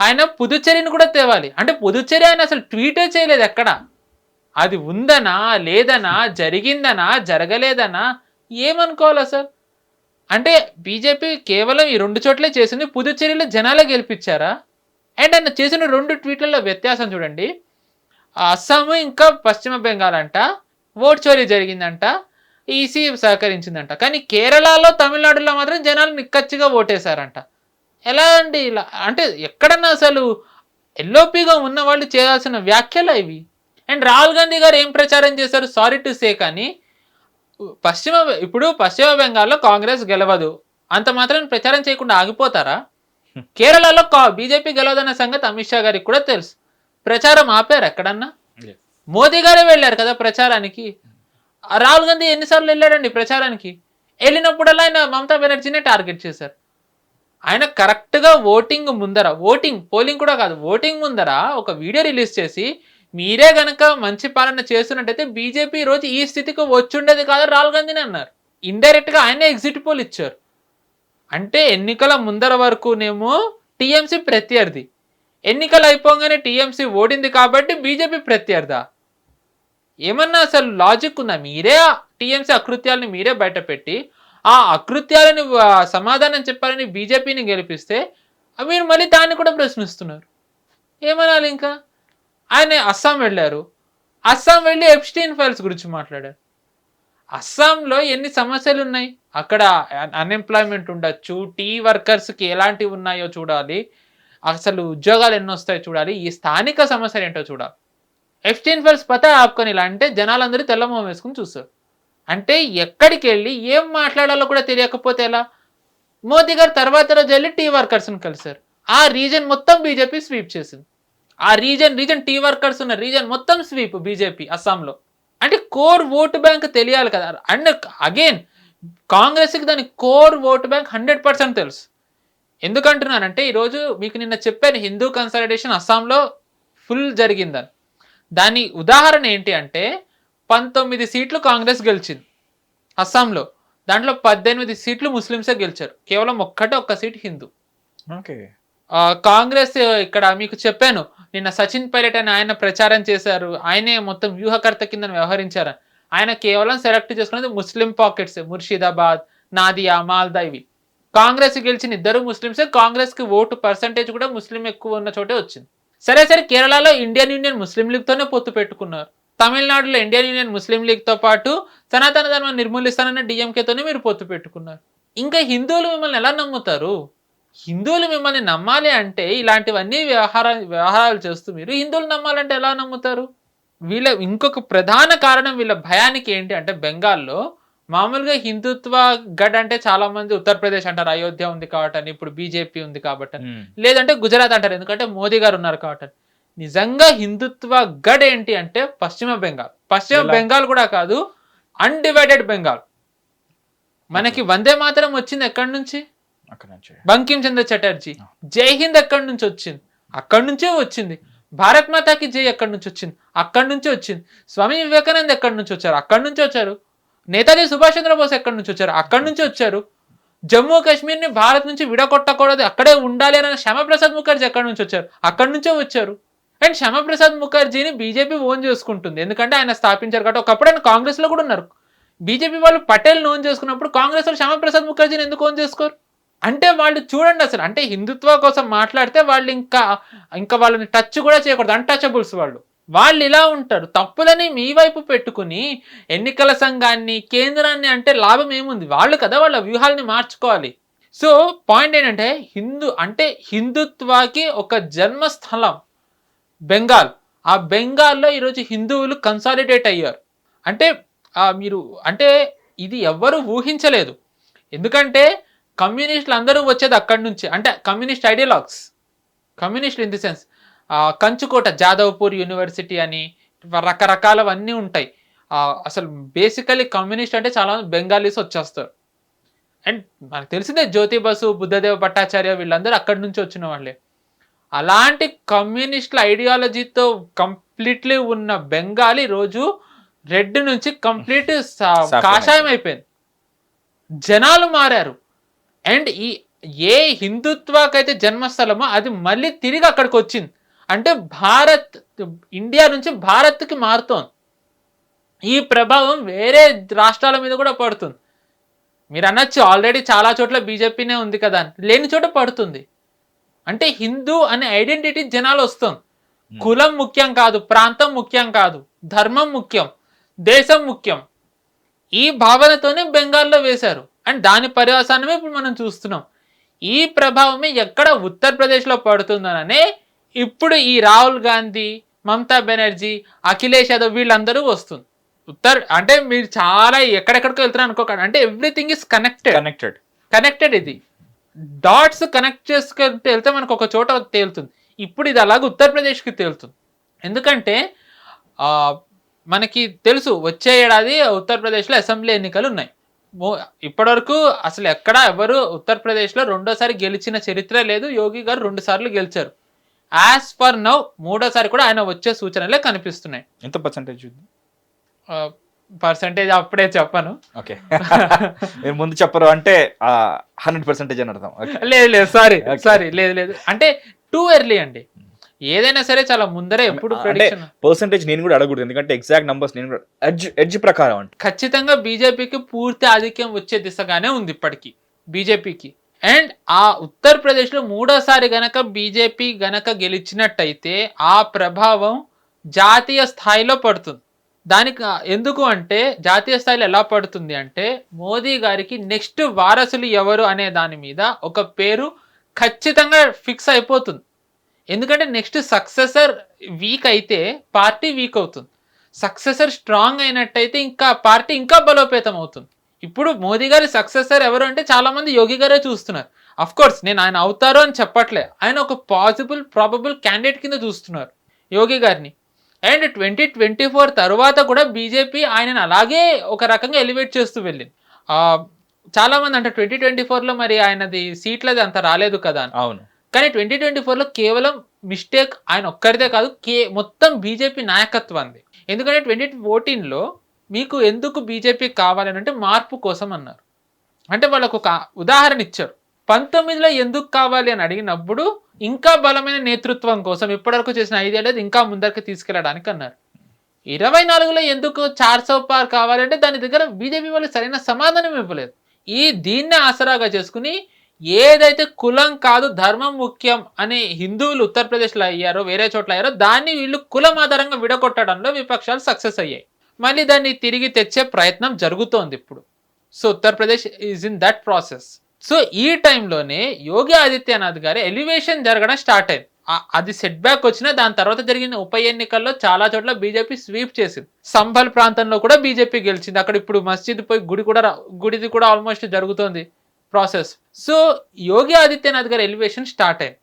ఆయన పుదుచ్చేరిని కూడా తేవాలి. అంటే పుదుచ్చేరి ఆయన అసలు ట్వీటే చేయలేదు ఎక్కడ. అది ఉందనా లేదనా, జరిగిందనా జరగలేదనా ఏమనుకోవాలి అసలు? అంటే బీజేపీ కేవలం ఈ 2 చోట్లే చేసింది, పుదుచ్చేరిలో జనాలే గెలిపించారా? అండ్ ఆయన చేసిన 2 ట్వీట్లలో వ్యత్యాసం చూడండి. అస్సాము ఇంకా పశ్చిమ బెంగాల్ అంట ఓట్ చోరీ జరిగిందంట, ఈసీ సహకరించిందంట. కానీ కేరళలో, తమిళనాడులో మాత్రం జనాలు నిక్కచ్చిగా ఓటేశారంట. ఎలా అండి ఇలా? అంటే ఎక్కడన్నా అసలు ఎల్ఓపిగా ఉన్న వాళ్ళు చేయాల్సిన వ్యాఖ్యలు ఇవి. అండ్ రాహుల్ గాంధీ గారు ఏం ప్రచారం చేశారు, సారీ టు సే, కానీ పశ్చిమ బెంగాల్లో కాంగ్రెస్ గెలవదు అంత మాత్రం ప్రచారం చేయకుండా ఆగిపోతారా? కేరళలో బీజేపీ గెలవదన్న సంగతి అమిత్ షా గారికి కూడా తెలుసు. ప్రచారం ఆపారు ఎక్కడన్నా? మోదీ గారే వెళ్ళారు కదా ప్రచారానికి. రాహుల్ గాంధీ ఎన్నిసార్లు వెళ్ళాడండి ప్రచారానికి? వెళ్ళినప్పుడల్లా ఆయన మమతా బెనర్జీనే టార్గెట్ చేశారు. ఆయన కరెక్ట్గా పోలింగ్ కూడా కాదు, ఓటింగ్ ముందర ఒక వీడియో రిలీజ్ చేసి మీరే గనక మంచి పాలన చేస్తున్నట్టయితే బీజేపీ రోజు ఈ స్థితికి వచ్చుండేది కాదు రాహుల్ గాంధీని అన్నారు. ఇండైరెక్ట్గా ఆయనే ఎగ్జిట్ పోల్ ఇచ్చారు. అంటే ఎన్నికల ముందర వరకునేమో టీఎంసీ ప్రత్యర్థి, ఎన్నికలు అయిపోగానే టీఎంసీ ఓడింది కాబట్టి బీజేపీ ప్రత్యర్థా? ఏమన్నా అసలు లాజిక్ ఉందా? మీరే టీఎంసీ అకృత్యాలని మీరే బయట పెట్టి ఆ అకృత్యాలని సమాధానం చెప్పాలని బీజేపీని గెలిపిస్తే మీరు మళ్ళీ దాన్ని కూడా ప్రశ్నిస్తున్నారు. ఏమనాలి ఇంకా? ఆయన అస్సాం వెళ్ళారు, అస్సాం వెళ్ళి ఎప్స్టీన్ ఫైల్స్ గురించి మాట్లాడారు. అస్సాంలో ఎన్ని సమస్యలు ఉన్నాయి, అక్కడ అన్ఎంప్లాయ్మెంట్ ఉండొచ్చు, టీ వర్కర్స్కి ఎలాంటివి ఉన్నాయో చూడాలి, అసలు ఉద్యోగాలు ఎన్ని వస్తాయో చూడాలి, ఈ స్థానిక సమస్యలు ఏంటో చూడాలి. ఎప్స్టీన్ ఫైల్స్ పతా ఆపుకొని ఇలా అంటే జనాలందరూ తెల్లమోహం వేసుకుని చూస్తారు. అంటే ఎక్కడికి వెళ్ళి ఏం మాట్లాడాలో కూడా తెలియకపోతే ఎలా? మోదీ గారు తర్వాత రోజు వెళ్ళి టీ వర్కర్స్ని కలిశారు. ఆ రీజన్ మొత్తం బీజేపీ స్వీప్ చేసింది. ఆ రీజన్ టీ వర్కర్స్ ఉన్న రీజన్ మొత్తం స్వీప్ బీజేపీ అస్సాంలో. అంటే కోర్ ఓటు బ్యాంక్ తెలియాలి కదా. అండ్ అగైన్ కాంగ్రెస్కి దాని కోర్ ఓటు బ్యాంక్ 100% తెలుసు. ఎందుకంటున్నానంటే ఈరోజు మీకు నిన్న చెప్పాను హిందూ కన్సాలిడేషన్ అస్సాంలో ఫుల్ జరిగిందని. దాని ఉదాహరణ ఏంటి అంటే 19 సీట్లు కాంగ్రెస్ గెలిచింది అస్సాంలో, దాంట్లో 18 సీట్లు ముస్లిమ్సే గెలిచారు, కేవలం ఒక్క సీట్ హిందూ. ఓకే. కాంగ్రెస్ ఇక్కడ మీకు చెప్పాను నిన్న సచిన్ పైలట్ అని ఆయన ప్రచారం చేశారు, ఆయనే మొత్తం వ్యూహకర్త కింద వ్యవహరించారు. ఆయన కేవలం సెలెక్ట్ చేసుకున్నది ముస్లిం పాకెట్స్, ముర్షిదాబాద్, నాదియా, మాల్దా. ఇవి కాంగ్రెస్ గెలిచిన 2 ముస్లిమ్సే. కాంగ్రెస్కి ఓటు పర్సంటేజ్ కూడా ముస్లిం ఎక్కువ ఉన్న చోటే వచ్చింది. సరే కేరళలో ఇండియన్ యూనియన్ ముస్లిం లీగ్తోనే పొత్తు పెట్టుకున్నారు. తమిళనాడులో ఇండియన్ యూనియన్ ముస్లిం లీగ్తో పాటు సనాతన ధర్మాన్ని నిర్మూలిస్తానన్న డిఎంకేతోనే మీరు పొత్తు పెట్టుకున్నారు. ఇంకా హిందువులు మిమ్మల్ని ఎలా నమ్ముతారు? హిందువులు మిమ్మల్ని నమ్మాలి అంటే ఇలాంటివన్నీ వ్యవహారాలు చేస్తూ మీరు హిందువులు నమ్మాలంటే ఎలా నమ్ముతారు? ఇంకొక ప్రధాన కారణం వీళ్ళ భయానికి ఏంటి అంటే బెంగాల్లో మామూలుగా హిందుత్వ గడ్ అంటే చాలా మంది ఉత్తరప్రదేశ్ అంటారు, అయోధ్య ఉంది కాబట్టి, ఇప్పుడు బీజేపీ ఉంది కాబట్టి, లేదంటే గుజరాత్ అంటారు ఎందుకంటే మోదీ గారు ఉన్నారు కాబట్టి. నిజంగా హిందుత్వ గడ్ ఏంటి అంటే పశ్చిమ బెంగాల్. పశ్చిమ బెంగాల్ కూడా కాదు, అన్డివైడెడ్ బెంగాల్. మనకి వందే మాతరం వచ్చింది ఎక్కడి నుంచి? బంకిం చంద్ర చటర్జీ. జై హింద్ ఎక్కడి నుంచి వచ్చింది? అక్కడి నుంచే వచ్చింది. భారత్ మాతాకి జై ఎక్కడి నుంచి వచ్చింది? అక్కడి నుంచే వచ్చింది. స్వామి వివేకానంద్ ఎక్కడి నుంచి వచ్చారు? అక్కడి నుంచి వచ్చారు. నేతాజీ సుభాష్ చంద్రబోస్ ఎక్కడి నుంచి వచ్చారు? అక్కడి నుంచి వచ్చారు. జమ్మూ కాశ్మీర్ ని భారత్ నుంచి విడగొట్టకూడదు, అక్కడే ఉండాలి అని శ్యామప్రసాద్ ముఖర్జీ ఎక్కడి నుంచి వచ్చారు? అక్కడి నుంచే వచ్చారు. అండ్ శ్యామప్రసాద్ ముఖర్జీని బీజేపీ ఓన్ చేసుకుంటుంది, ఎందుకంటే ఆయన స్థాపించారు కాబట్టి. ఒకప్పుడు ఆయన కాంగ్రెస్ లో కూడా ఉన్నారు. బీజేపీ వాళ్ళు పటేల్ ఓన్ చేసుకున్నప్పుడు కాంగ్రెస్ వాళ్ళు శ్యామప్రసాద్ ముఖర్జీని ఎందుకు ఓన్ చేసుకోరు? అంటే వాళ్ళు చూడండి అసలు, అంటే హిందుత్వ కోసం మాట్లాడితే వాళ్ళు ఇంకా వాళ్ళని టచ్ కూడా చేయకూడదు, అన్టచబుల్స్ వాళ్ళు ఇలా ఉంటారు. తప్పులని మీ వైపు పెట్టుకుని ఎన్నికల సంఘాన్ని, కేంద్రాన్ని అంటే లాభం ఏముంది? వాళ్ళు కదా వాళ్ళ వ్యూహాలని మార్చుకోవాలి. సో పాయింట్ ఏంటంటే హిందుత్వాకి ఒక జన్మస్థలం బెంగాల్. ఆ బెంగాల్లో ఈరోజు హిందువులు కన్సాలిడేట్ అయ్యారు. అంటే ఇది ఎవ్వరూ ఊహించలేదు. ఎందుకంటే కమ్యూనిస్టులు అందరూ వచ్చేది అక్కడి నుంచి, అంటే communist ideologies, communist in the sense కంచుకోట జాదవ్పూర్ యూనివర్సిటీ అని రకరకాలవన్నీ ఉంటాయి. అసలు బేసికలీ కమ్యూనిస్ట్ అంటే చాలా మంది బెంగాలీస్ వచ్చేస్తారు. అండ్ మనకు తెలిసిందే జ్యోతి బసు, బుద్ధదేవ్ భట్టాచార్య వీళ్ళందరూ అక్కడి నుంచి వచ్చిన వాళ్ళే. అలాంటి కమ్యూనిస్టుల ఐడియాలజీతో కంప్లీట్లీ ఉన్న బెంగాలీ రోజు రెడ్ నుంచి కంప్లీట్ కాషాయం అయిపోయింది. జనాలు మారారు. అండ్ ఏ హిందుత్వకైతే జన్మస్థలమో అది మళ్ళీ తిరిగి అక్కడికి వచ్చింది. అంటే ఇండియా నుంచి భారత్కి మారుతోంది. ఈ ప్రభావం వేరే రాష్ట్రాల మీద కూడా పడుతుంది. మీరు అనొచ్చు ఆల్రెడీ చాలా చోట్ల బీజేపీనే ఉంది కదా, లేని చోట పడుతుంది. అంటే హిందూ అనే ఐడెంటిటీ జనాలు వస్తుంది. కులం ముఖ్యం కాదు, ప్రాంతం ముఖ్యం కాదు, ధర్మం ముఖ్యం, దేశం ముఖ్యం. ఈ భావనతోనే బెంగాల్లో వేశారు. అండ్ దాని పర్యవసానమే ఇప్పుడు మనం చూస్తున్నాం. ఈ ప్రభావమే ఎక్కడ ఉత్తరప్రదేశ్లో పడుతుందననే ఇప్పుడు ఈ రాహుల్ గాంధీ, మమతా బెనర్జీ, అఖిలేష్ యాదవ్ వీళ్ళందరూ వస్తుంది. అంటే మీరు చాలా ఎక్కడెక్కడికో వెళ్తున్నారు అనుకోకండి. అంటే ఎవ్రీథింగ్ ఇస్ కనెక్టెడ్. ఇది డాట్స్ కనెక్ట్ చేసుకుంటూ వెళ్తే మనకు ఒక చోట తేలుతుంది. ఇప్పుడు ఇది అలాగే ఉత్తరప్రదేశ్కి తేలుతుంది. ఎందుకంటే మనకి తెలుసు వచ్చే ఏడాది ఉత్తరప్రదేశ్లో అసెంబ్లీ ఎన్నికలు ఉన్నాయి. ఇప్పటివరకు అసలు ఎవరు ఉత్తరప్రదేశ్లో రెండోసారి గెలిచిన చరిత్ర లేదు. యోగి గారు 2 సార్లు గెలిచారు. యాజ్ ఫర్ నౌ 3వ సారి కూడా ఆయన వచ్చే సూచనలే కనిపిస్తున్నాయి. ఎంత పర్సెంటేజ్ అప్పుడే చెప్పను. ఓకే, మీరు ముందు చెప్పరు అంటే 100% అని అర్థం. లేదు సారీ లేదు అంటే టూ ఎర్లీ అండి. ఏదైనా సరే చాలా ముందరే ఎప్పుడు పర్సెంటేజ్ నేను కూడా అడగకూడదు, ఎందుకంటే ఎగ్జాక్ట్ నంబర్స్ నేను కూడా ఎడ్జ్ ప్రకారం అంటే ఖచ్చితంగా బీజేపీకి పూర్తి ఆధిక్యం వచ్చే దిశగానే ఉంది ఇప్పటికీ బీజేపీకి. అండ్ ఆ ఉత్తరప్రదేశ్లో 3వ సారి గనక బీజేపీ గనక గెలిచినట్టయితే ఆ ప్రభావం జాతీయ స్థాయిలో పడుతుంది. దానికి ఎందుకు అంటే జాతీయ స్థాయిలో ఎలా పడుతుంది అంటే మోదీ గారికి నెక్స్ట్ వారసులు ఎవరు అనే దాని మీద ఒక పేరు ఖచ్చితంగా ఫిక్స్ అయిపోతుంది. ఎందుకంటే నెక్స్ట్ సక్సెసర్ వీక్ అయితే పార్టీ వీక్ అవుతుంది, సక్సెసర్ స్ట్రాంగ్ అయినట్టయితే ఇంకా పార్టీ ఇంకా బలోపేతం అవుతుంది. ఇప్పుడు మోదీ గారి సక్సెసర్ ఎవరు అంటే చాలా మంది యోగి గారే చూస్తున్నారు. అఫ్ కోర్స్ నేను ఆయన అవుతారు అని చెప్పట్లే, ఆయన ఒక ప్రాబబుల్ క్యాండిడేట్ కింద చూస్తున్నారు యోగి గారిని. అండ్ 2024 తర్వాత కూడా బీజేపీ ఆయనను అలాగే ఒక రకంగా ఎలివేట్ చేస్తూ వెళ్ళింది. చాలా మంది అంటే 2024లో మరి ఆయనది సీట్లది అంత రాలేదు కదా అని. అవును, కానీ 2024లో కేవలం మిస్టేక్ ఆయన ఒక్కరిదే కాదు, మొత్తం బీజేపీ నాయకత్వాన్ని. ఎందుకంటే 2014లో మీకు ఎందుకు బీజేపీ కావాలని అంటే మార్పు కోసం అన్నారు. అంటే వాళ్ళకు ఒక ఉదాహరణ ఇచ్చారు. 19లో ఎందుకు కావాలి అని అడిగినప్పుడు ఇంకా బలమైన నేతృత్వం కోసం ఇప్పటివరకు చేసిన 5 ఏళ్ళది ఇంకా ముందరికి తీసుకెళ్ళడానికి అన్నారు. 24లో ఎందుకు 400 పార్ కావాలంటే దాని దగ్గర బీజేపీ వాళ్ళు సరైన సమాధానం ఇవ్వలేదు. దీన్నే ఆసరాగా చేసుకుని ఏదైతే కులం కాదు ధర్మం ముఖ్యం అనే హిందువులు ఉత్తరప్రదేశ్లో అయ్యారో వేరే చోట్ల అయ్యారో దాన్ని వీళ్ళు కులం ఆధారంగా విడగొట్టడంలో విపక్షాలు సక్సెస్ అయ్యాయి. మళ్ళీ దాన్ని తిరిగి తెచ్చే ప్రయత్నం జరుగుతోంది ఇప్పుడు. So Uttar Pradesh is in that process. So ఈ టైంలోనే యోగి ఆదిత్యనాథ్ గారి ఎలివేషన్ జరగడం స్టార్ట్ అయింది. అది సెట్ బ్యాక్ వచ్చినా దాని తర్వాత జరిగిన ఉప ఎన్నికల్లో చాలా చోట్ల బీజేపీ స్వీప్ చేసింది. సంభల్ ప్రాంతంలో కూడా బీజేపీ గెలిచింది. అక్కడ ఇప్పుడు మస్జిద్ పోయి గుడిది కూడా ఆల్మోస్ట్ జరుగుతోంది ప్రాసెస్. సో యోగి ఆదిత్యనాథ్ గారి ఎలివేషన్ స్టార్ట్ అయింది.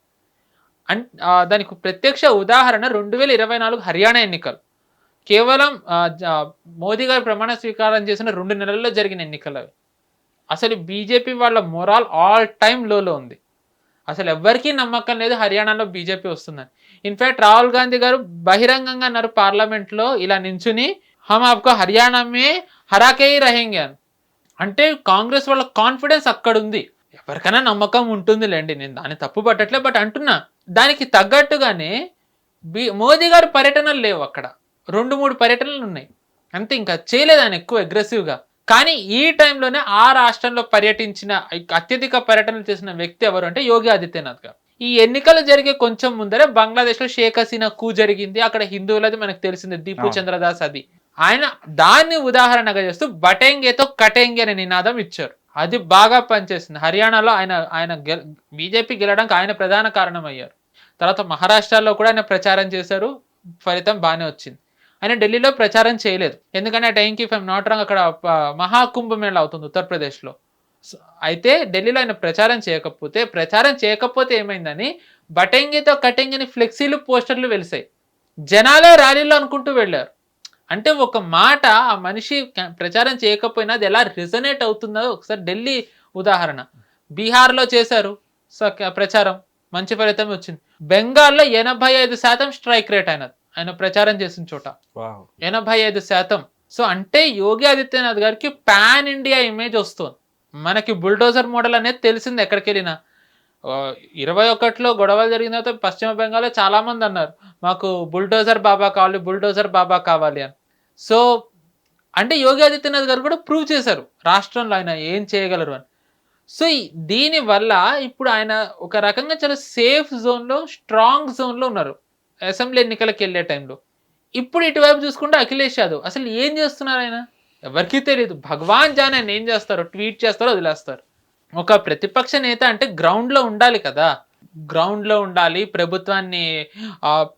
దానికి ప్రత్యక్ష ఉదాహరణ 2024 హర్యానా ఎన్నికలు. కేవలం మోదీ గారు ప్రమాణ స్వీకారం చేసిన 2 నెలల్లో జరిగిన ఎన్నికలు అవి. అసలు బీజేపీ వాళ్ళ మొరాల్ ఆల్ టైమ్ లోలో ఉంది. అసలు ఎవరికీ నమ్మకం లేదు హర్యానాలో బీజేపీ వస్తుందని. ఇన్ఫాక్ట్ రాహుల్ గాంధీ గారు బహిరంగంగా అన్నారు పార్లమెంట్లో ఇలా నించుని, హమ్ ఆప్కో హర్యానా మే హరాకే హీ రహేంగే అని. అంటే కాంగ్రెస్ వాళ్ళ కాన్ఫిడెన్స్ అక్కడ ఉంది. ఎవరికైనా నమ్మకం ఉంటుంది లేండి, నేను దాన్ని తప్పు పట్టట్లే, బట్ అంటున్నా దానికి తగ్గట్టుగానే మోదీ గారి పర్యటనలు లేవు అక్కడ. 2-3 పర్యటనలు ఉన్నాయి అంతే, ఇంకా చేయలేదు ఆయన ఎక్కువ అగ్రెసివ్గా. కానీ ఈ టైంలోనే ఆ రాష్ట్రంలో పర్యటించిన అత్యధిక పర్యటనలు చేసిన వ్యక్తి ఎవరు అంటే యోగి ఆదిత్యనాథ్ గారు. ఈ ఎన్నికలు జరిగే కొంచెం ముందరే బంగ్లాదేశ్లో షేక్ హసీనా కూ జరిగింది. అక్కడ హిందువులది మనకు తెలిసింది, దీపు చంద్రదాస్. అది ఆయన దాన్ని ఉదాహరణగా చేస్తూ బటేంగేతో కటేంగే అనే నినాదం ఇచ్చారు. అది బాగా పనిచేసింది. హర్యానాలో ఆయన బీజేపీ గెలవడానికి ఆయన ప్రధాన కారణం అయ్యారు. తర్వాత మహారాష్ట్రలో కూడా ఆయన ప్రచారం చేశారు, ఫలితం బాగానే వచ్చింది. ఆయన ఢిల్లీలో ప్రచారం చేయలేదు, ఎందుకంటే ఆ టైంకి ఇఫ్ ఐమ్ నాట్ రాంగ్ అక్కడ మహాకుంభమేళ అవుతుంది ఉత్తరప్రదేశ్లో. అయితే ఢిల్లీలో ఆయన ప్రచారం చేయకపోతే ఏమైందని బటేంగితో కటేంగిని ఫ్లెక్సీలు పోస్టర్లు వెలిసాయి. జనాలే ర్యాలీలో అనుకుంటూ వెళ్ళారు. అంటే ఒక మాట ఆ మనిషి ప్రచారం చేయకపోయినా అది ఎలా రిజనేట్ అవుతుందో ఒకసారి ఢిల్లీ ఉదాహరణ. బీహార్లో చేశారు ప్రచారం, మంచి ఫలితం వచ్చింది. బెంగాల్లో 85% స్ట్రైక్ రేట్ ఆయన ప్రచారం చేసిన చోట 85%. సో అంటే యోగి ఆదిత్యనాథ్ గారికి పాన్ ఇండియా ఇమేజ్ వస్తుంది. మనకి బుల్డోజర్ మోడల్ అనేది తెలిసింది ఎక్కడికి వెళ్ళినా. 21లో గొడవలు జరిగిన తర్వాత పశ్చిమ బెంగాల్లో చాలా మంది అన్నారు మాకు బుల్డోజర్ బాబా కావాలి అని. సో అంటే యోగి ఆదిత్యనాథ్ గారు కూడా ప్రూవ్ చేశారు రాష్ట్రంలో ఆయన ఏం చేయగలరు అని. సో దీనివల్ల ఇప్పుడు ఆయన ఒక రకంగా చాలా సేఫ్ జోన్లో, స్ట్రాంగ్ జోన్లో ఉన్నారు అసెంబ్లీ ఎన్నికలకు వెళ్ళే టైంలో. ఇప్పుడు ఇటువైపు చూసుకుంటే అఖిలేష్ యాదవ్ అసలు ఏం చేస్తున్నారు ఆయన ఎవరికీ తెలియదు. భగవాన్ జాన్ ఆయన ఏం చేస్తారో, ట్వీట్ చేస్తారో వదిలేస్తారు. ఒక ప్రతిపక్ష నేత అంటే గ్రౌండ్లో ఉండాలి కదా, గ్రౌండ్లో ఉండాలి, ప్రభుత్వాన్ని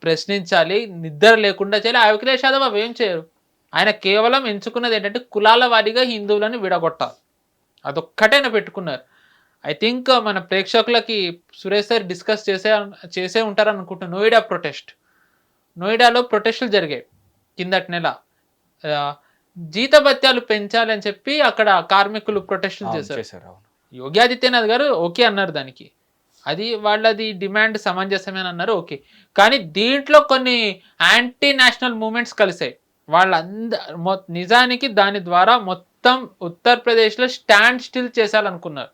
ప్రశ్నించాలి, నిద్ర లేకుండా చేయాలి. అఖిలేష్ యాదవ్ అవేం చేయరు. ఆయన కేవలం ఎంచుకున్నది ఏంటంటే కులాల వారీగా హిందువులను విడగొట్టాలి, అదొక్కటైనా పెట్టుకున్నారు. ఐ థింక్ మన ప్రేక్షకులకి సురేష్ సార్ డిస్కస్ చేసే ఉంటారని అనుకుంటున్నాను. నోయిడాలో ప్రొటెస్టులు జరిగాయి కిందటి నెల. జీతభత్యాలు పెంచాలి అని చెప్పి అక్కడ కార్మికులు ప్రొటెస్టులు చేశారు. యోగి ఆదిత్యనాథ్ గారు ఓకే అన్నారు దానికి, అది వాళ్ళది డిమాండ్ సమంజసమే అని అన్నారు, ఓకే. కానీ దీంట్లో కొన్ని యాంటీ నేషనల్ మూమెంట్స్ కలిసాయి. నిజానికి దాని ద్వారా మొత్తం ఉత్తరప్రదేశ్లో స్టాండ్ స్టిల్ చేశాలనుకున్నారు,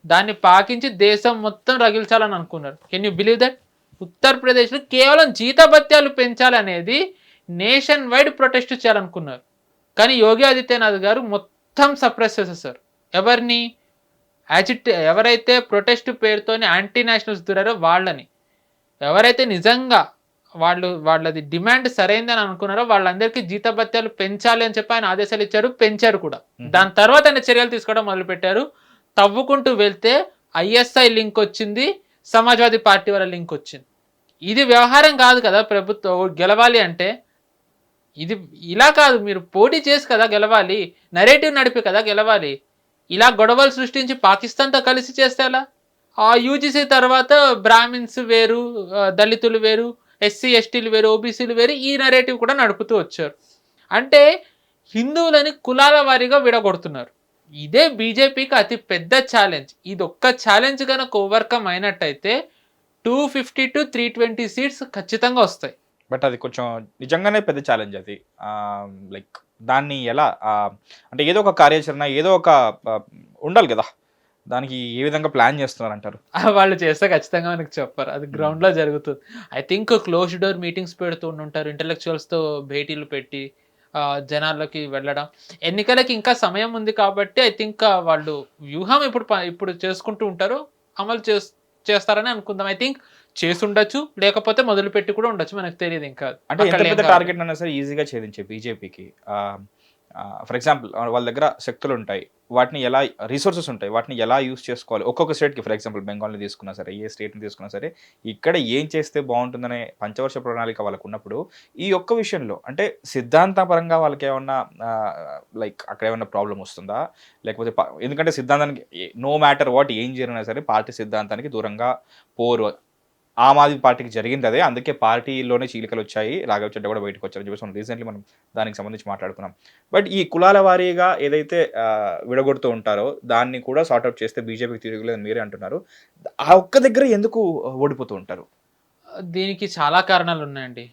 దాన్ని పాకించి దేశం మొత్తం రగిల్చాలని అనుకున్నారు. Can you believe that? ఉత్తరప్రదేశ్లో కేవలం జీతభత్యాలు పెంచాలనేది నేషన్ వైడ్ ప్రొటెస్ట్ చేయాలనుకున్నారు. కానీ యోగి ఆదిత్యనాథ్ గారు మొత్తం సప్రెస్ చేసేసారు. ఎవరైతే ప్రొటెస్ట్ పేరుతోనే యాంటీ నేషనల్స్ దూరారో వాళ్ళని, ఎవరైతే నిజంగా వాళ్ళది డిమాండ్ సరైందని అనుకున్నారో వాళ్ళందరికీ జీతభత్యాలు పెంచాలి అని చెప్పి ఆయన ఆదేశాలు ఇచ్చారు, పెంచారు కూడా. దాని తర్వాత ఆయన చర్యలు తీసుకోవడం మొదలుపెట్టారు. తవ్వుకుంటూ వెళ్తే ఐఎస్ఐ లింక్ వచ్చింది, సమాజ్వాదీ పార్టీ వాళ్ళ లింక్ వచ్చింది. ఇది వ్యవహారం కాదు కదా, ప్రభుత్వం గెలవాలి అంటే ఇది ఇలా కాదు, మీరు పోటీ చేసి కదా గెలవాలి, నరేటివ్ నడిపి కదా గెలవాలి. ఇలా గొడవలు సృష్టించి పాకిస్తాన్తో కలిసి చేస్తే ఎలా? ఆ యూజీసీ తర్వాత బ్రాహ్మిన్స్ వేరు, దళితులు వేరు, ఎస్సీ ఎస్టీలు వేరు, ఓబీసీలు వేరు, ఈ నరేటివ్ కూడా నడుపుతూ వచ్చారు. అంటే హిందువులని కులాల వారీగా విడగొడుతున్నారు. ఇదే బీజేపీకి అతి పెద్ద ఛాలెంజ్. ఇది ఒక్క ఛాలెంజ్ కనుక ఓవర్కమ్ అయినట్టయితే 250 to 320 సీట్స్ ఖచ్చితంగా వస్తాయి. బట్ అది కొంచెం నిజంగానే పెద్ద ఛాలెంజ్ అది. లైక్ దాన్ని ఎలా అంటే ఏదో ఒక కార్యాచరణ, ఏదో ఒక ఉండాలి కదా, దానికి ఏ విధంగా ప్లాన్ చేస్తున్నారు అంటారు? వాళ్ళు చేస్తే ఖచ్చితంగా మనకు చెప్పారు, అది గ్రౌండ్లో జరుగుతుంది. I think close door meetings పెడుతూ ఉంటారు, ఇంటలెక్చువల్స్తో భేటీలు పెట్టి జనాల్లోకి వెళ్ళడం. ఎన్నికలకి ఇంకా సమయం ఉంది కాబట్టి ఐ థింక్ వాళ్ళు వ్యూహం ఇప్పుడు చేసుకుంటూ ఉంటారు, అమలు చేస్తారని అనుకుందాం. ఐ థింక్ చేసి ఉండొచ్చు, లేకపోతే మొదలుపెట్టి కూడా ఉండొచ్చు, మనకు తెలియదు. ఇంకా అంటే ఎంత పెద్ద టార్గెట్ అయినా సరే ఈజీగా ఛేదించే బీజేపీకి ఫర్ ఎగ్జాంపుల్ వాళ్ళ దగ్గర శక్తులు ఉంటాయి, వాటిని ఎలా రిసోర్సెస్ ఉంటాయి, వాటిని ఎలా యూస్ చేసుకోవాలి. ఒక్కొక్క స్టేట్కి ఫర్ ఎగ్జాంపుల్ బెంగాల్ని తీసుకున్నా సరే, ఏ స్టేట్ని తీసుకున్నా సరే, ఇక్కడ ఏం చేస్తే బాగుంటుందనే పంచవర్ష ప్రణాళిక వాళ్ళకు ఉన్నప్పుడు ఈ ఒక్క విషయంలో అంటే సిద్ధాంతపరంగా వాళ్ళకి ఏమన్నా లైక్ అక్కడ ఏమన్నా ప్రాబ్లం వస్తుందా, లేకపోతే ఎందుకంటే సిద్ధాంతానికి నో మ్యాటర్ వాట్ ఏం జరిగినా సరే పార్టీ సిద్ధాంతానికి దూరంగా పోరు. ఆమ్ ఆద్మీ పార్టీకి జరిగింది అదే, అందుకే పార్టీలోనే చీలికలు వచ్చాయి, రాఘవ్ చడ్డ కూడా బయటకు వచ్చారని చెప్పేసి మనం రీసెంట్లీ మనం దానికి సంబంధించి మాట్లాడుకున్నాం. బట్ ఈ కులాల వారీగా ఏదైతే విడగొడుతూ ఉంటారో దాన్ని కూడా సార్ట్అవుట్ చేస్తే బీజేపీకి తిరగలేదని మీరే అంటున్నారు. ఆ ఒక్క దగ్గర ఎందుకు ఓడిపోతూ ఉంటారు? దీనికి చాలా కారణాలు ఉన్నాయండి.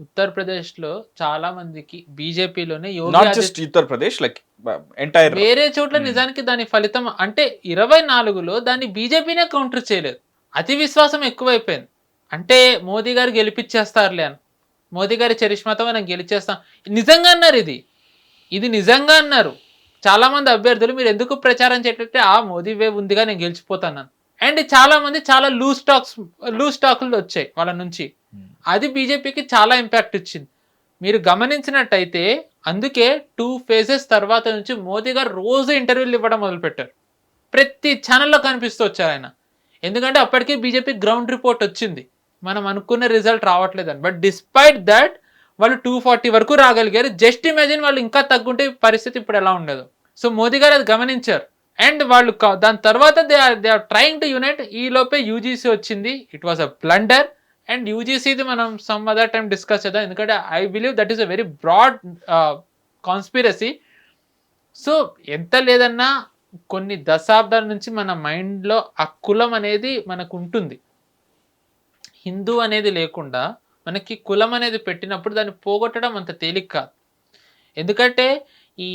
ఉత్తరప్రదేశ్లో చాలా మందికి బీజేపీలోనే not just Uttar Pradesh, like entire వేరే చోట్ల నిజానికి దాని ఫలితం అంటే 24లో దాన్ని బీజేపీనే కౌంటర్ చేయలేదు. అతి విశ్వాసం ఎక్కువైపోయింది. అంటే మోదీ గారు గెలిపించేస్తారులే అని, మోదీ గారి చరిష్మాతో మనం గెలిచేస్తాం నిజంగా అన్నారు. ఇది నిజంగా అన్నారు చాలా మంది అభ్యర్థులు. మీరు ఎందుకు ప్రచారం చేయట్లంటే మోదీ వేవ్ ఉందిగా నేను గెలిచిపోతాను. అండ్ చాలా మంది చాలా లూజ్ స్టాక్లు వచ్చాయి వాళ్ళ నుంచి. అది బీజేపీకి చాలా ఇంపాక్ట్ ఇచ్చింది. మీరు గమనించినట్టయితే అందుకే 2 phases తర్వాత నుంచి మోదీ గారు రోజు ఇంటర్వ్యూలు ఇవ్వడం మొదలుపెట్టారు. ప్రతి ఛానల్లో కనిపిస్తూ వచ్చారు ఆయన. ఎందుకంటే అప్పటికే బీజేపీ గ్రౌండ్ రిపోర్ట్ వచ్చింది, మనం అనుకున్న రిజల్ట్ రావట్లేదని. బట్ డిస్పైట్ దట్ వాళ్ళు 240 వరకు రాగలిగారు. జస్ట్ ఇమాజిన్ వాళ్ళు ఇంకా తగ్గుంటే పరిస్థితి ఇప్పుడు ఎలా ఉండదు. సో మోదీ గారు అది గమనించారు. అండ్ వాళ్ళు దాని తర్వాత they are trying to unite. ఈ లోపే యూజీసీ వచ్చింది. It was a blunder. And యూజీసీది మనం సమ్ అదర్ టైం డిస్కస్ చేద్దాం, ఎందుకంటే I believe that is a very broad conspiracy. So ఎంత లేదన్నా కొన్ని దశాబ్దాల నుంచి మన మైండ్లో ఆ కులం అనేది మనకు ఉంటుంది. హిందూ అనేది లేకుండా మనకి కులం అనేది పెట్టినప్పుడు దాన్ని పోగొట్టడం అంత తేలిక కాదు. ఎందుకంటే ఈ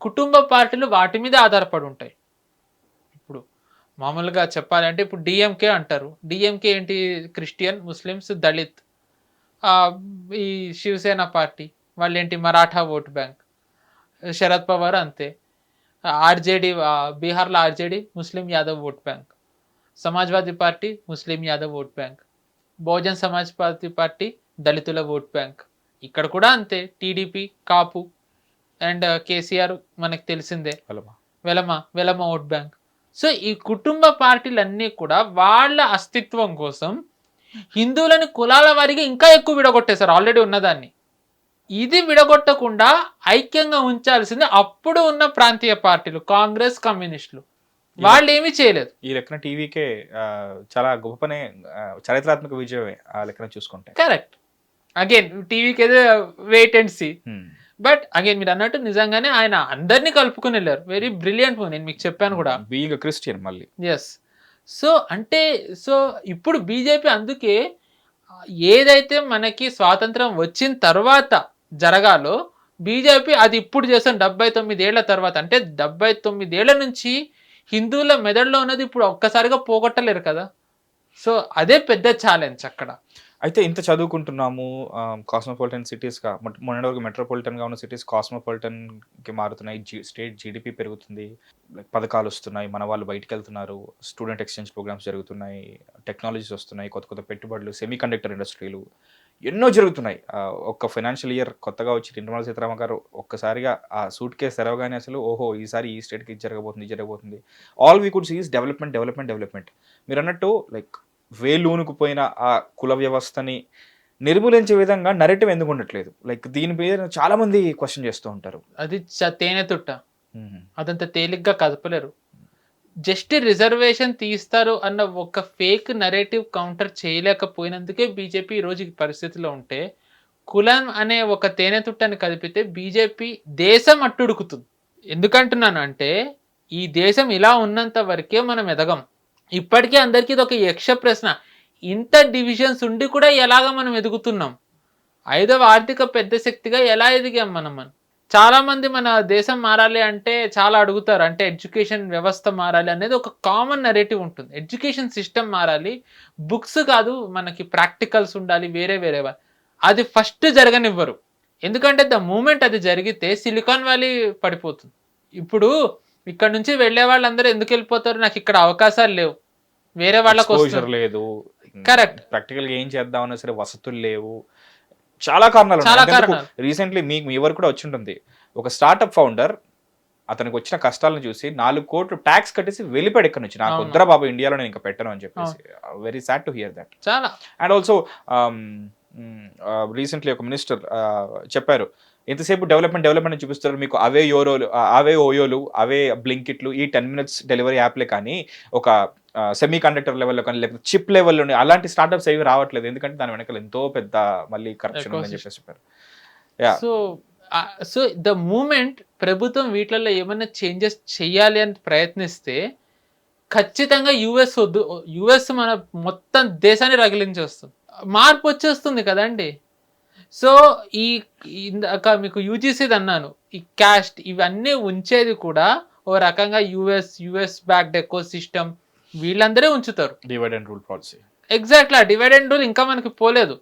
కుటుంబ పార్టీలు వాటి మీద ఆధారపడి ఉంటాయి. ఇప్పుడు మామూలుగా చెప్పాలంటే ఇప్పుడు డిఎంకే అంటారు. డిఎంకే ఏంటి? Christian, Muslims, Dalit. ఈ శివసేన పార్టీ వాళ్ళు ఏంటి? Maratha vote bank. శరద్ పవార్ అంతే. ఆర్జేడీ, బీహార్లో ఆర్జేడీ ముస్లిం Yadav vote bank. Samajwadi party Muslim Yadav vote bank. Bahujan Samajwadi party దళితుల ఓట్ బ్యాంక్. ఇక్కడ కూడా అంతే. టీడీపీ కాపు అండ్ కేసీఆర్ మనకు తెలిసిందే, వెలమ ఓట్ బ్యాంక్. సో ఈ కుటుంబ పార్టీలన్నీ కూడా వాళ్ళ అస్తిత్వం కోసం హిందువులని కులాల వారిగా ఇంకా ఎక్కువ విడగొట్టేశారు ఆల్రెడీ ఉన్నదాన్ని. ఇది విడగొట్టకుండా ఐక్యంగా ఉంచాల్సింది అప్పుడు ఉన్న ప్రాంతీయ పార్టీలు, కాంగ్రెస్, కమ్యూనిస్టులు. వాళ్ళు ఏమీ చేయలేదు. ఈ లెక్కన టీవీకే చాలా గొప్ప పనే, చారిత్రాత్మక విజయమే ఆ లెక్కన చూసుకుంటే. కరెక్ట్. అగైన్ టీవీకి ఏదో wait and see. But again మీరు అన్నట్టు నిజంగానే ఆయన అందరినీ కలుపుకుని వెళ్ళారు. Very brilliant move. నేను మీకు చెప్పాను కూడా, బీయింగ్ క్రిస్టియన్ మళ్ళీ. ఎస్. సో ఇప్పుడు బీజేపీ అందుకే ఏదైతే మనకి స్వాతంత్రం వచ్చిన తర్వాత జరగాలో బీజేపీ అది ఇప్పుడు చేస్తాం 79 ఏళ్ల తర్వాత. అంటే 79 ఏళ్ల నుంచి హిందువుల మెదడులో ఉన్నది ఇప్పుడు ఒక్కసారిగా పోగొట్టలేరు కదా. సో అదే పెద్ద ఛాలెంజ్ అక్కడ. అయితే ఇంత చదువుకుంటున్నాము, కాస్మోపాలిటన్ సిటీస్గా, మొన్నటి వరకు మెట్రోపాలిటన్గా ఉన్న సిటీస్ కాస్మోపాలిటన్కి మారుతున్నాయి, స్టేట్ జీడిపి పెరుగుతుంది, పథకాలు వస్తున్నాయి, మన వాళ్ళు బయటికి వెళ్తున్నారు, స్టూడెంట్ ఎక్స్చేంజ్ ప్రోగ్రామ్స్ జరుగుతున్నాయి, టెక్నాలజీస్ వస్తున్నాయి, కొత్త కొత్త పెట్టుబడులు, సెమీ కండక్టర్ ఇండస్ట్రీలు ఎన్నో జరుగుతున్నాయి. ఒక్క ఫైనాన్షియల్ ఇయర్ కొత్తగా వచ్చి నిర్మలా సీతారామన్ గారు ఒక్కసారిగా ఆ సూట్ కేసు తెరవగానే అసలు ఓహో ఈసారి ఈ స్టేట్కి ఇది జరగబోతుంది. All we could see is development. మీరు అన్నట్టు లైక్ వేలూనుకుపోయిన ఆ కుల వ్యవస్థని నిర్మూలించే విధంగా నరేటివ్ ఎందుకు ఉండట్లేదు? లైక్ దీని మీద చాలా మంది క్వశ్చన్ చేస్తూ ఉంటారు. అది తేనె తుట్ట, అదంత తేలిగ్గా కదపలేరు. జస్ట్ రిజర్వేషన్ తీస్తారు అన్న ఒక ఫేక్ నరేటివ్ కౌంటర్ చేయలేకపోయినందుకే బీజేపీ ఈరోజు పరిస్థితిలో ఉంటే, కులం అనే ఒక తేనె తుట్టని కదిపితే బీజేపీ దేశం అట్టుడుకుతుంది. ఎందుకంటున్నాను అంటే ఈ దేశం ఇలా ఉన్నంత వరకే మనం ఎదగం. ఇప్పటికే అందరికీ ఇది ఒక యక్ష ప్రశ్న. ఇంత డివిజన్స్ ఉండి కూడా ఎలాగ మనం ఎదుగుతున్నాం? 5వ ఆర్థిక పెద్ద శక్తిగా ఎలా ఎదిగాం మనం? చాలామంది మన దేశం మారాలి అంటే చాలా అడుగుతారు. అంటే ఎడ్యుకేషన్ వ్యవస్థ మారాలి అనేది ఒక కామన్ నెరేటివ్ ఉంటుంది. ఎడ్యుకేషన్ సిస్టమ్ మారాలి, బుక్స్ కాదు మనకి ప్రాక్టికల్స్ ఉండాలి, వేరే అది ఫస్ట్ జరగనివ్వరు. ఎందుకంటే ద మూమెంట్ అది జరిగితే సిలికాన్ వ్యాలీ పడిపోతుంది. ఇప్పుడు ఇక్కడ నుంచి వెళ్ళే వాళ్ళందరూ ఎందుకు వెళ్ళిపోతారు? నాకు ఇక్కడ అవకాశాలు లేవు, వేరే వాళ్ళకు లేదు, కరెక్ట్, ప్రాక్టికల్గా ఏం చేద్దామన్నా సరే వసతులు లేవు, చాలా కారణాలు చాలా ఉన్నాయి. కారణాలు. రీసెంట్లీ మీ ఎవరు కూడా వచ్చి ఉంటుంది, ఒక స్టార్ట్అప్ ఫౌండర్ అతనికి వచ్చిన కష్టాలను చూసి 4 కోట్లు ట్యాక్స్ కట్టేసి వెళ్ళిపోయాడు ఇక్కడ నుంచి. నాకు వద్దురా బాబు ఇండియాలో నేను ఇంకా పెట్టను అని చెప్పేసి. Very sad to hear that. చాలా. అండ్ ఆల్సో రీసెంట్లీ ఒక మినిస్టర్ చెప్పారు, ఎంతసేపు డెవలప్మెంట్ అని చూపిస్తారు మీకు, అవే ఓయోలు అవే బ్లింకిట్లు ఈ 10 minutes డెలివరీ యాప్లే, కానీ ఒక సెమీ కండక్టర్ లెవెల్లో కానీ లేకపోతే చిప్ లెవెల్లో అలాంటి స్టార్ట్అప్స్ ఏవి రావట్లేదు, ఎందుకంటే దాని వెనకాల ఎంతో పెద్ద మళ్ళీ కరప్షన్ ఉందని చెప్పేసి చెప్పారు. సో ద మూమెంట్ ప్రభుత్వం వీటిలలో ఏమైనా చేంజెస్ చేయాలి అని ప్రయత్నిస్తే ఖచ్చితంగా యుఎస్ మన మొత్తం దేశాన్ని రగిలించేస్తుంది, మార్పు వచ్చేస్తుంది కదండి. సో ఇందాక మీకు యూజీసీది అన్నాను, ఈ క్యాస్ట్ ఇవన్నీ ఉంచేది కూడా ఓ రకంగా యుఎస్ బ్యాక్డ్ ఎకో సిస్టమ్ వీళ్ళందరే ఉంచుతారు. Divide and rule policy. Exactly, ఆ డివైడ్ అండ్ రూల్ ఇంకా మనకి పోలేదు.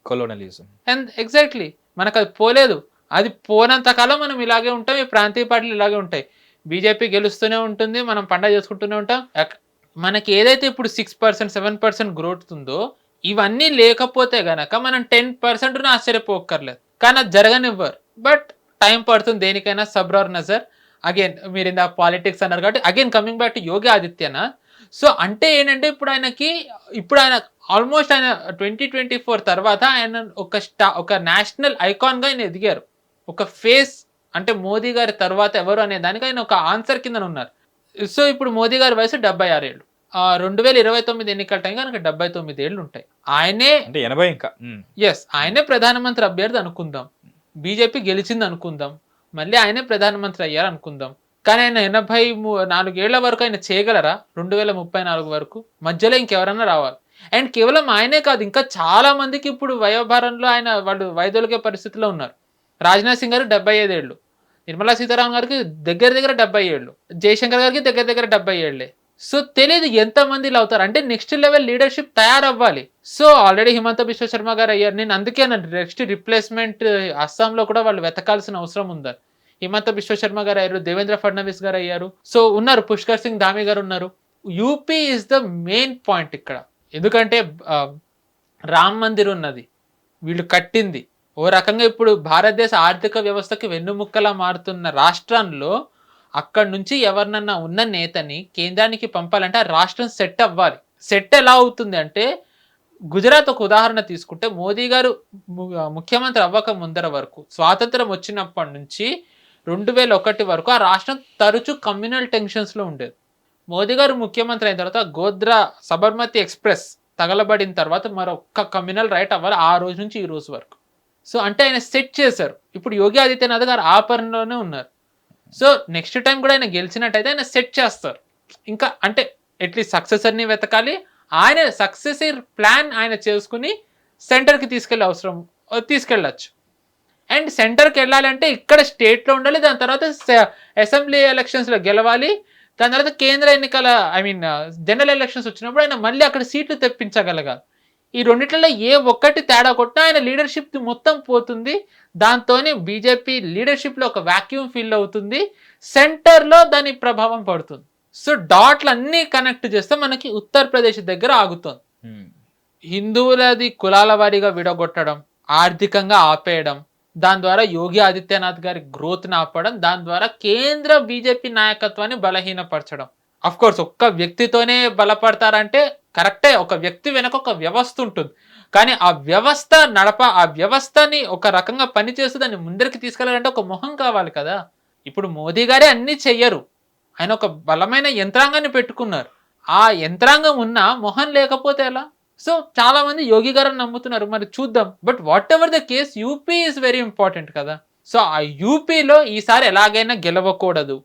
కొలోనలిజం. అండ్ ఎగ్జాక్ట్లీ మనకు అది పోలేదు. అది పోనంత కాలం మనం ఇలాగే ఉంటాం, ఈ ప్రాంతీయ పార్టీలు ఇలాగే ఉంటాయి. బీజేపీ గెలుస్తూనే ఉంటుంది, మనం పండగ చేసుకుంటూనే ఉంటాం. మనకి ఏదైతే ఇప్పుడు 6%, 7% గ్రోత్ ఉందో ఇవన్నీ లేకపోతే గనక మనం 10% ఆశ్చర్యపోక్కర్లేదు, కానీ అది జరగనివ్వరు. బట్ టైం పడుతుంది దేనికైనా. సబ్రార్ నజర్ అగైన్, మీరు ఇందా పాలిటిక్స్ అన్నారు కాబట్టి again coming back to Yogi Adityanath. So అంటే ఏంటంటే ఇప్పుడు ఆయన ఆల్మోస్ట్ ఆయన 2024 తర్వాత ఆయన ఒక నేషనల్ ఐకాన్గా ఆయన ఎదిగారు. ఒక ఫేస్ అంటే మోదీ గారి తర్వాత ఎవరు అనే దానికి ఆయన ఒక ఆన్సర్ కింద ఉన్నారు. సో ఇప్పుడు మోదీ గారి వయసు 76 ఏళ్ళు. 2029 ఎన్నికల టైం కనుక 79 ఏళ్ళు ఉంటాయి. ఆయనే అంటే 80 ఇంకా. ఆయనే ప్రధానమంత్రి అభ్యర్థి అనుకుందాం, బీజేపీ గెలిచింది అనుకుందాం, మళ్ళీ ఆయనే ప్రధానమంత్రి అయ్యారు అనుకుందాం. కానీ ఆయన 84 ఏళ్ల వరకు ఆయన చేయగలరా? 2034 వరకు మధ్యలో ఇంకెవరన్నా రావాలి. అండ్ కేవలం ఆయనే కాదు, ఇంకా చాలా మందికి ఇప్పుడు వయోభారంలో వాళ్ళు వైదొలిగే పరిస్థితిలో ఉన్నారు. రాజ్నాథ్ సింగ్ గారికి 75 ఏళ్ళు, నిర్మలా సీతారామన్ గారికి దగ్గర 70 ఏళ్ళు, జయశంకర్ గారికి దగ్గర 70 ఏళ్ళే. సో తెలియదు ఎంతమంది ఇలా అవుతారు. అంటే నెక్స్ట్ లెవెల్ లీడర్షిప్ తయారవ్వాలి. సో ఆల్రెడీ హిమంత బిశ్వ శర్మ గారు అయ్యారు. నేను అందుకే నెక్స్ట్ రిప్లేస్మెంట్ అస్సాంలో కూడా వాళ్ళు వెతకాల్సిన అవసరం ఉందని. హిమంత బిశ్వ శర్మ గారు అయ్యారు, దేవేంద్ర ఫడ్నవీస్ గారు అయ్యారు. సో ఉన్నారు, పుష్కర్ సింగ్ ధామి గారు ఉన్నారు. UP is the main point ఇక్కడ. ఎందుకంటే రామ్ మందిర్ ఉన్నది, వీళ్ళు కట్టింది. ఓ రకంగా ఇప్పుడు భారతదేశ ఆర్థిక వ్యవస్థకి వెన్నుముక్కలా మారుతున్న రాష్ట్రంలో అక్కడి నుంచి ఎవరినన్నా ఉన్న నేతని కేంద్రానికి పంపాలంటే ఆ రాష్ట్రం సెట్ అవ్వాలి. సెట్ ఎలా అవుతుంది అంటే, గుజరాత్ ఒక ఉదాహరణ తీసుకుంటే, మోదీ గారు ముఖ్యమంత్రి అవ్వక ముందర వరకు, స్వాతంత్రం వచ్చినప్పటి నుంచి 2001 వరకు ఆ రాష్ట్రం తరచూ కమ్యూనల్ టెన్షన్స్లో ఉండేది. మోదీ గారు ముఖ్యమంత్రి అయిన తర్వాత గోద్రా సబర్మతి ఎక్స్ప్రెస్ తగలబడిన తర్వాత మరొక్క కమ్యూనల్ రైట్ అవ్వాలి ఆ రోజు నుంచి ఈ రోజు వరకు. సో అంటే ఆయన సెట్ చేశారు. ఇప్పుడు యోగి ఆదిత్యనాథ్ గారు ఆ పనిలోనే ఉన్నారు. సో నెక్స్ట్ టైం కూడా ఆయన గెలిచినట్టయితే ఆయన సెట్ చేస్తారు. ఇంకా అంటే అట్లీస్ట్ సక్సెసర్ని వెతకాలి, ఆయన సక్సెసర్ ప్లాన్ ఆయన చేసుకుని సెంటర్కి తీసుకెళ్ళచ్చు. అండ్ సెంటర్కి వెళ్ళాలంటే ఇక్కడ స్టేట్లో ఉండాలి, దాని తర్వాత అసెంబ్లీ ఎలక్షన్స్లో గెలవాలి, దాని తర్వాత కేంద్ర ఎన్నికల జనరల్ ఎలక్షన్స్ వచ్చినప్పుడు ఆయన మళ్ళీ అక్కడ సీట్లు తెప్పించగలగాలి. ఈ రెండిట్లలో ఏ ఒక్కటి తేడా కొట్టినా ఆయన లీడర్షిప్ మొత్తం పోతుంది. దాంతోనే బీజేపీ లీడర్షిప్లో ఒక వాక్యూమ్ ఫీల్ అవుతుంది, సెంటర్లో దాని ప్రభావం పడుతుంది. సో డాట్లు అన్నీ కనెక్ట్ చేస్తే మనకి ఉత్తరప్రదేశ్ దగ్గర ఆగుతుంది. హిందువులది కులాల వారీగా విడగొట్టడం, ఆర్థికంగా ఆపేయడం, దాని ద్వారా యోగి ఆదిత్యనాథ్ గారి గ్రోత్ని ఆపడం, దాని ద్వారా కేంద్ర బీజేపీ నాయకత్వాన్ని బలహీనపరచడం. అఫ్ కోర్స్ ఒక్క వ్యక్తితోనే బలపడతారంటే కరెక్టే, ఒక వ్యక్తి వెనక ఒక వ్యవస్థ ఉంటుంది, కానీ ఆ వ్యవస్థని ఒక రకంగా పనిచేస్తూ దాన్ని ముందరికి తీసుకెళ్ళాలంటే ఒక మొహం కావాలి కదా. ఇప్పుడు మోదీ గారే అన్నీ చెయ్యరు, ఆయన ఒక బలమైన యంత్రాంగాన్ని పెట్టుకున్నారు. ఆ యంత్రాంగం ఉన్నా మొహం లేకపోతే ఎలా? సో చాలా మంది యోగి గారిని నమ్ముతున్నారు, మరి చూద్దాం. But what ever the case, UP is very important కదా. సో ఆ యూపీలో ఈసారి ఎలాగైనా గెలవకూడదు.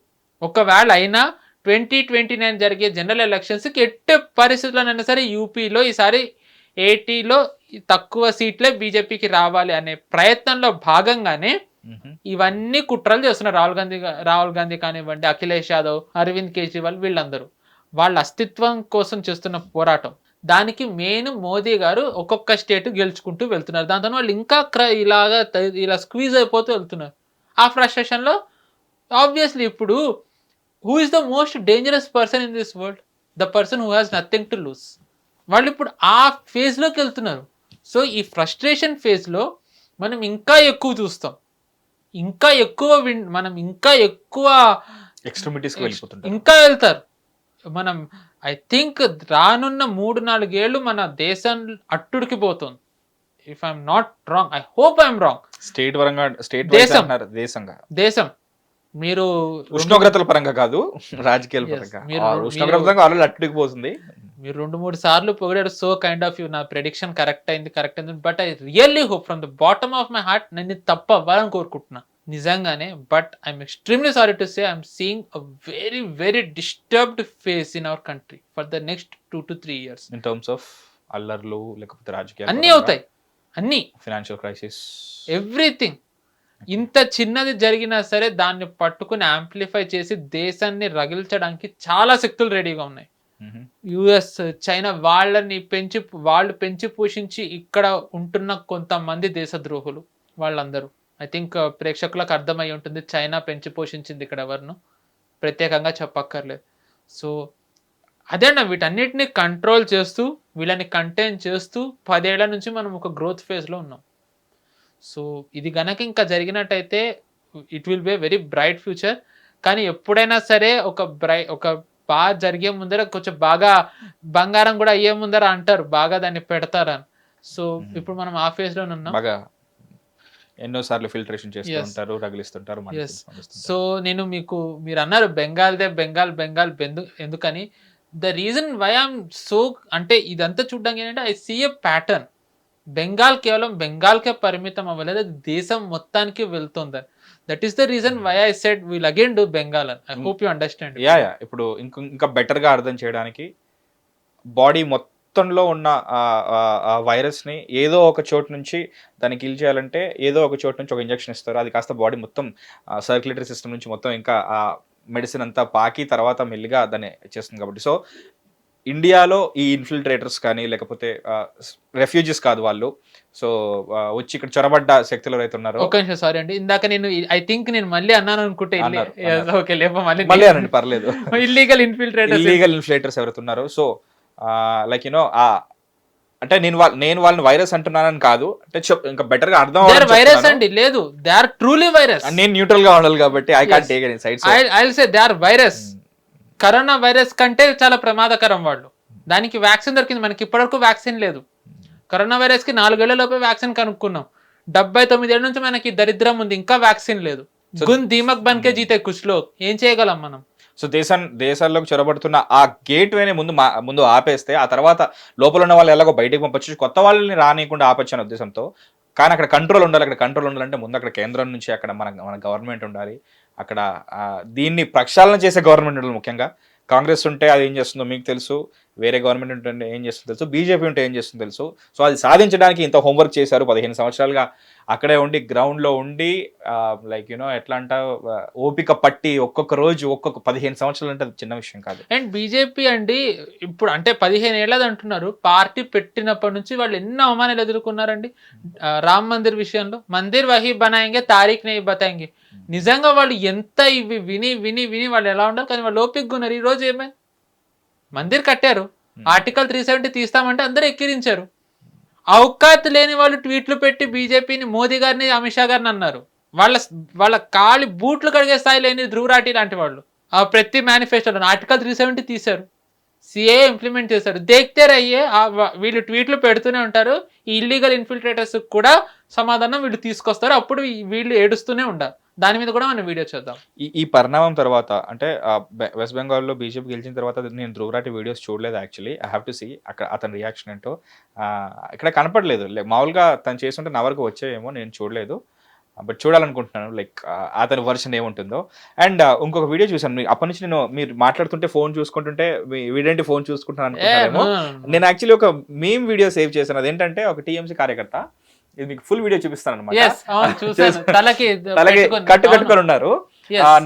ఒకవేళ అయినా 2029 జరిగే జనరల్ ఎలక్షన్స్కి ఎట్టి పరిస్థితుల్లోనైనా సరే యూపీలో ఈసారి 80లో తక్కువ సీట్లే బీజేపీకి రావాలి అనే ప్రయత్నంలో భాగంగానే ఇవన్నీ కుట్రలు చేస్తున్నారు. రాహుల్ గాంధీ కానివ్వండి, అఖిలేష్ యాదవ్, అరవింద్ కేజ్రీవాల్, వీళ్ళందరూ వాళ్ళ అస్తిత్వం కోసం చేస్తున్న పోరాటం. దానికి మెయిన్ మోదీ గారు ఒక్కొక్క స్టేట్ గెలుచుకుంటూ వెళ్తున్నారు. దాంతో వాళ్ళు ఇంకా ఇలా స్క్వీజ్ అయిపోతూ వెళ్తున్నారు. ఆ ఫ్రస్ట్రేషన్లో ఆబ్వియస్లీ ఇప్పుడు who is the most dangerous person in this world? The person who has nothing to lose. వాళ్ళు ఇప్పుడు ఆ ఫేజ్లోకి వెళ్తున్నారు. సో ఈ ఫ్రస్ట్రేషన్ ఫేజ్లో మనం ఇంకా ఎక్కువ చూస్తాం, ఇంకా ఎక్కువ మనం ఇంకా ఎక్కువ ఎక్స్ట్రీమిటీస్కి వెళ్ళిపోతుంటారు. ఇంకా వెళ్తారు. మనం ఐ థింక్ రానున్న 3-4 ఏళ్ళు మన దేశం అట్టుడికి పోతుంది. If I'm not wrong, I hope I'm wrong. State పరంగా స్టేట్ దేశం. దేశం మీరు ఉష్ణోగ్రతల పరంగా కాదు, రాజకీయాల పరంగా. ఉష్ణోగ్రత పరంగా ఆల్రెడీ అట్టుడికి పోతుంది. మీరు 2-3 సార్లు పొగిడారు. సో కైండ్ ఆఫ్ యూ, నా ప్రెడిక్షన్ కరెక్ట్ అయింది. But I really hope from the bottom of my heart, నేను తప్ప అవ్వాలని కోరుకుంటున్నా నిజంగానే. But I'm extremely sorry to say, I'm seeing a very very disturbed face in our country for the next 2 to 3 years. In terms of అల్లర్లు, లేకపోతే రాజకీయాలు, అన్నీ అవుతాయి, అన్నీ, ఫైనాన్షియల్ క్రైసిస్, ఎవ్రీథింగ్. ఇంత చిన్నది జరిగినా సరే దాన్ని పట్టుకుని యాంప్లిఫై చేసి దేశాన్ని రగిల్చడానికి చాలా శక్తులు రెడీగా ఉన్నాయి. యుఎస్, చైనా వాళ్ళు పెంచి పోషించి ఇక్కడ ఉంటున్న కొంతమంది దేశద్రోహులు వాళ్ళందరూ. ఐ థింక్ ప్రేక్షకులకు అర్థమై ఉంటుంది, చైనా పెంచి పోషించింది ఇక్కడ ఎవరిను ప్రత్యేకంగా చెప్పక్కర్లేదు. సో అదేనా, వీటన్నిటిని కంట్రోల్ చేస్తూ వీళ్ళని కంటైన్ చేస్తూ 10 ఏళ్ల నుంచి మనం ఒక గ్రోత్ ఫేజ్లో ఉన్నాం. సో ఇది గనక ఇంకా జరిగినట్టయితే it will be very bright future. కానీ ఎప్పుడైనా సరే ఒక బాగా జరిగే ముందర కొంచెం బాగా బంగారం కూడా అయ్యే ముందర అంటారు, బాగా దాన్ని పెడతారని. సో ఇప్పుడు మనం ఆ ఫేజ్ లో ఉన్నాం. బాగా ఎన్నోసార్లు ఫిల్టరేషన్ చేస్తూ ఉంటారు, రగిలిస్తుంటారు. సో నేను మీరు అన్నారు బెంగాల్ ఎందుకని, the reason why I'm so, అంటే ఇదంతా చూడడానికి ఏంటంటే I see a pattern. Bengal కేవలం బెంగాల్కే పరిమితం అవ్వలేదు, అది దేశం మొత్తానికి వెళ్తుంది. That is the reason why I said will again do Bengal. I hope you understand. ఇప్పుడు ఇంకా బెటర్ గా అర్థం చేయడానికి, బాడీ మొత్తంలో ఉన్న వైరస్ ని ఏదో ఒక చోటు నుంచి దాన్ని కిల్ చేయాలంటే ఏదో ఒక చోటు నుంచి ఒక ఇంజెక్షన్ ఇస్తారు. అది కాస్త బాడీ మొత్తం సర్క్యులేటరీ సిస్టమ్ నుంచి మొత్తం ఇంకా మెడిసిన్ అంతా పాకి తర్వాత మెల్లిగా దాన్ని చేస్తుంది కాబట్టి. సో ఇండియాలో ఈ ఇన్ఫిల్ట్రేటర్స్ కానీ లేకపోతే రెఫ్యూజీస్ కాదు వాళ్ళు, సో వచ్చి ఇక్కడ చొరబడ్డ శక్తులు ఎవరైతే ఉన్నారో. ఒక నిమిషం, సారీ అండి, ఇందాక నేను ఐ థింక్ నేను మళ్ళీ అన్నాను అనుకుంటే, మళ్ళీ అనండి పర్లేదు. ఇల్లీగల్ ఇన్ఫిల్ట్రేటర్స్ ఎవరైతే ఉన్నారో, సో లైక్ యూనో అంటే నేను వాళ్ళని వైరస్ అంటున్నానని కాదు, అంటే ఇంకా బెటర్ గా అర్థం వైరస్ అండి, లేదు, దే ఆర్ ట్రూలీ వైరస్. నేను న్యూట్రల్ గా ఉండాలి కాబట్టి I can't take any sides. I will say they are virus. Corona virus కంటే చాలా ప్రమాదకరం వాళ్ళు. దానికి వ్యాక్సిన్ దొరికింది, మనకి ఇప్పటివరకు వ్యాక్సిన్ లేదు. కరోనా వైరస్ కి 4 ఏళ్లలోపే వ్యాక్సిన్ కనుక్కున్నాం. 79 ఏళ్ళ నుంచి మనకి దరిద్రం ఉంది, ఇంకా వ్యాక్సిన్ లేదు. దీమక్ బన్కే జీతే కుచ్లో ఏం చేయగలం మనం? సో దేశాల్లోకి చొరబడుతున్న ఆ గేట్ వేనే ముందు ఆపేస్తే ఆ తర్వాత లోపల ఉన్న వాళ్ళు ఎలాగో బయటకు పంపచ్చు, కొత్త వాళ్ళని రానియకుండా ఆపచ్చు అనే ఉద్దేశంతో. కానీ అక్కడ కంట్రోల్ ఉండాలి. అక్కడ కంట్రోల్ ఉండాలంటే ముందు అక్కడ కేంద్రం నుంచి అక్కడ మన గవర్నమెంట్ ఉండాలి. అక్కడ దీన్ని ప్రక్షాళన చేసే గవర్నమెంట్ ఉండాలి. ముఖ్యంగా కాంగ్రెస్ ఉంటే అది ఏం చేస్తుందో మీకు తెలుసు, వేరే గవర్నమెంట్ ఉంటే ఏం చేస్తుందో తెలుసు, బీజేపీ ఉంటే ఏం చేస్తుందో తెలుసు. సో అది సాధించడానికి ఇంత హోంవర్క్ చేశారు. 15 సంవత్సరాలుగా అక్కడే ఉండి గ్రౌండ్లో ఉండి లైక్ యూనో ఎట్లా అంట ఓపిక పట్టి ఒక్కొక్క రోజు 15 సంవత్సరాలు అంటే అది చిన్న విషయం కాదు. అండ్ బీజేపీ అండి ఇప్పుడు అంటే 15 ఏళ్ళది అంటున్నారు, పార్టీ పెట్టినప్పటి నుంచి వాళ్ళు ఎన్నో అవమానాలు ఎదుర్కొన్నారండి. రామ్ మందిర్ విషయంలో మందిర్ వహీ బనాయింగే తారీఖ్ నే బతాయింగే. నిజంగా వాళ్ళు ఎంత ఇవి విని విని విని వాళ్ళు ఎలా ఉండాలి, కానీ వాళ్ళు ఓపికగా ఉన్నారు. ఈ రోజు ఏమైంది, మందిర్ కట్టారు, ఆర్టికల్ 370 తీస్తామంటే అందరూ ఎక్కిరించారు. అవకాశ లేని వాళ్ళు ట్వీట్లు పెట్టి బీజేపీని, మోదీ గారిని, అమిత్ షా గారిని అన్నారు. వాళ్ళ కాలి బూట్లు కడిగే స్థాయి లేని ధ్రువరాటి లాంటి వాళ్ళు ప్రతి మేనిఫెస్టోలో ఆర్టికల్ 370 తీశారు, సిఏ ఇంప్లిమెంట్ చేశారు. దేఖ్తే రయ్యే, వీళ్ళు ట్వీట్లు పెడుతూనే ఉంటారు. ఈ ఇల్లీగల్ ఇన్ఫిల్ట్రేటర్స్ కూడా సమాధానం వీళ్ళు తీసుకొస్తారు, అప్పుడు వీళ్ళు ఏడుస్తూనే ఉండాలి. దాని మీద కూడా మనం వీడియో చేద్దాం. ఈ పరిణామం తర్వాత అంటే వెస్ట్ బెంగాల్లో బీజేపీ గెలిచిన తర్వాత నేను ధ్రువరాటి వీడియోస్ చూడలేదు. Actually I have to see అక్కడ అతని రియాక్షన్ ఏంటో. ఇక్కడ కనపడలేదు. మామూలుగా తను చేస్తుంటే నా వరకు వచ్చేయేమో, నేను చూడలేదు. బట్ చూడాలనుకుంటున్నాను లైక్ అతని వర్షన్ ఏముంటుందో. అండ్ ఇంకొక వీడియో చూసాను, అప్పటి నుంచి మీరు మాట్లాడుతుంటే ఫోన్ చూసుకుంటుంటే వీడేంటి ఫోన్ చూసుకుంటాను అనుకుంటారేమో. నేను యాక్చువల్లీ ఒక మీమ్ వీడియో సేవ్ చేశాను. అదేంటంటే ఒక టీఎంసీ కార్యకర్త, ఇది మీకు ఫుల్ వీడియో చూపిస్తాను అనమాట. తలకి కట్టుకొని ఉన్నారు,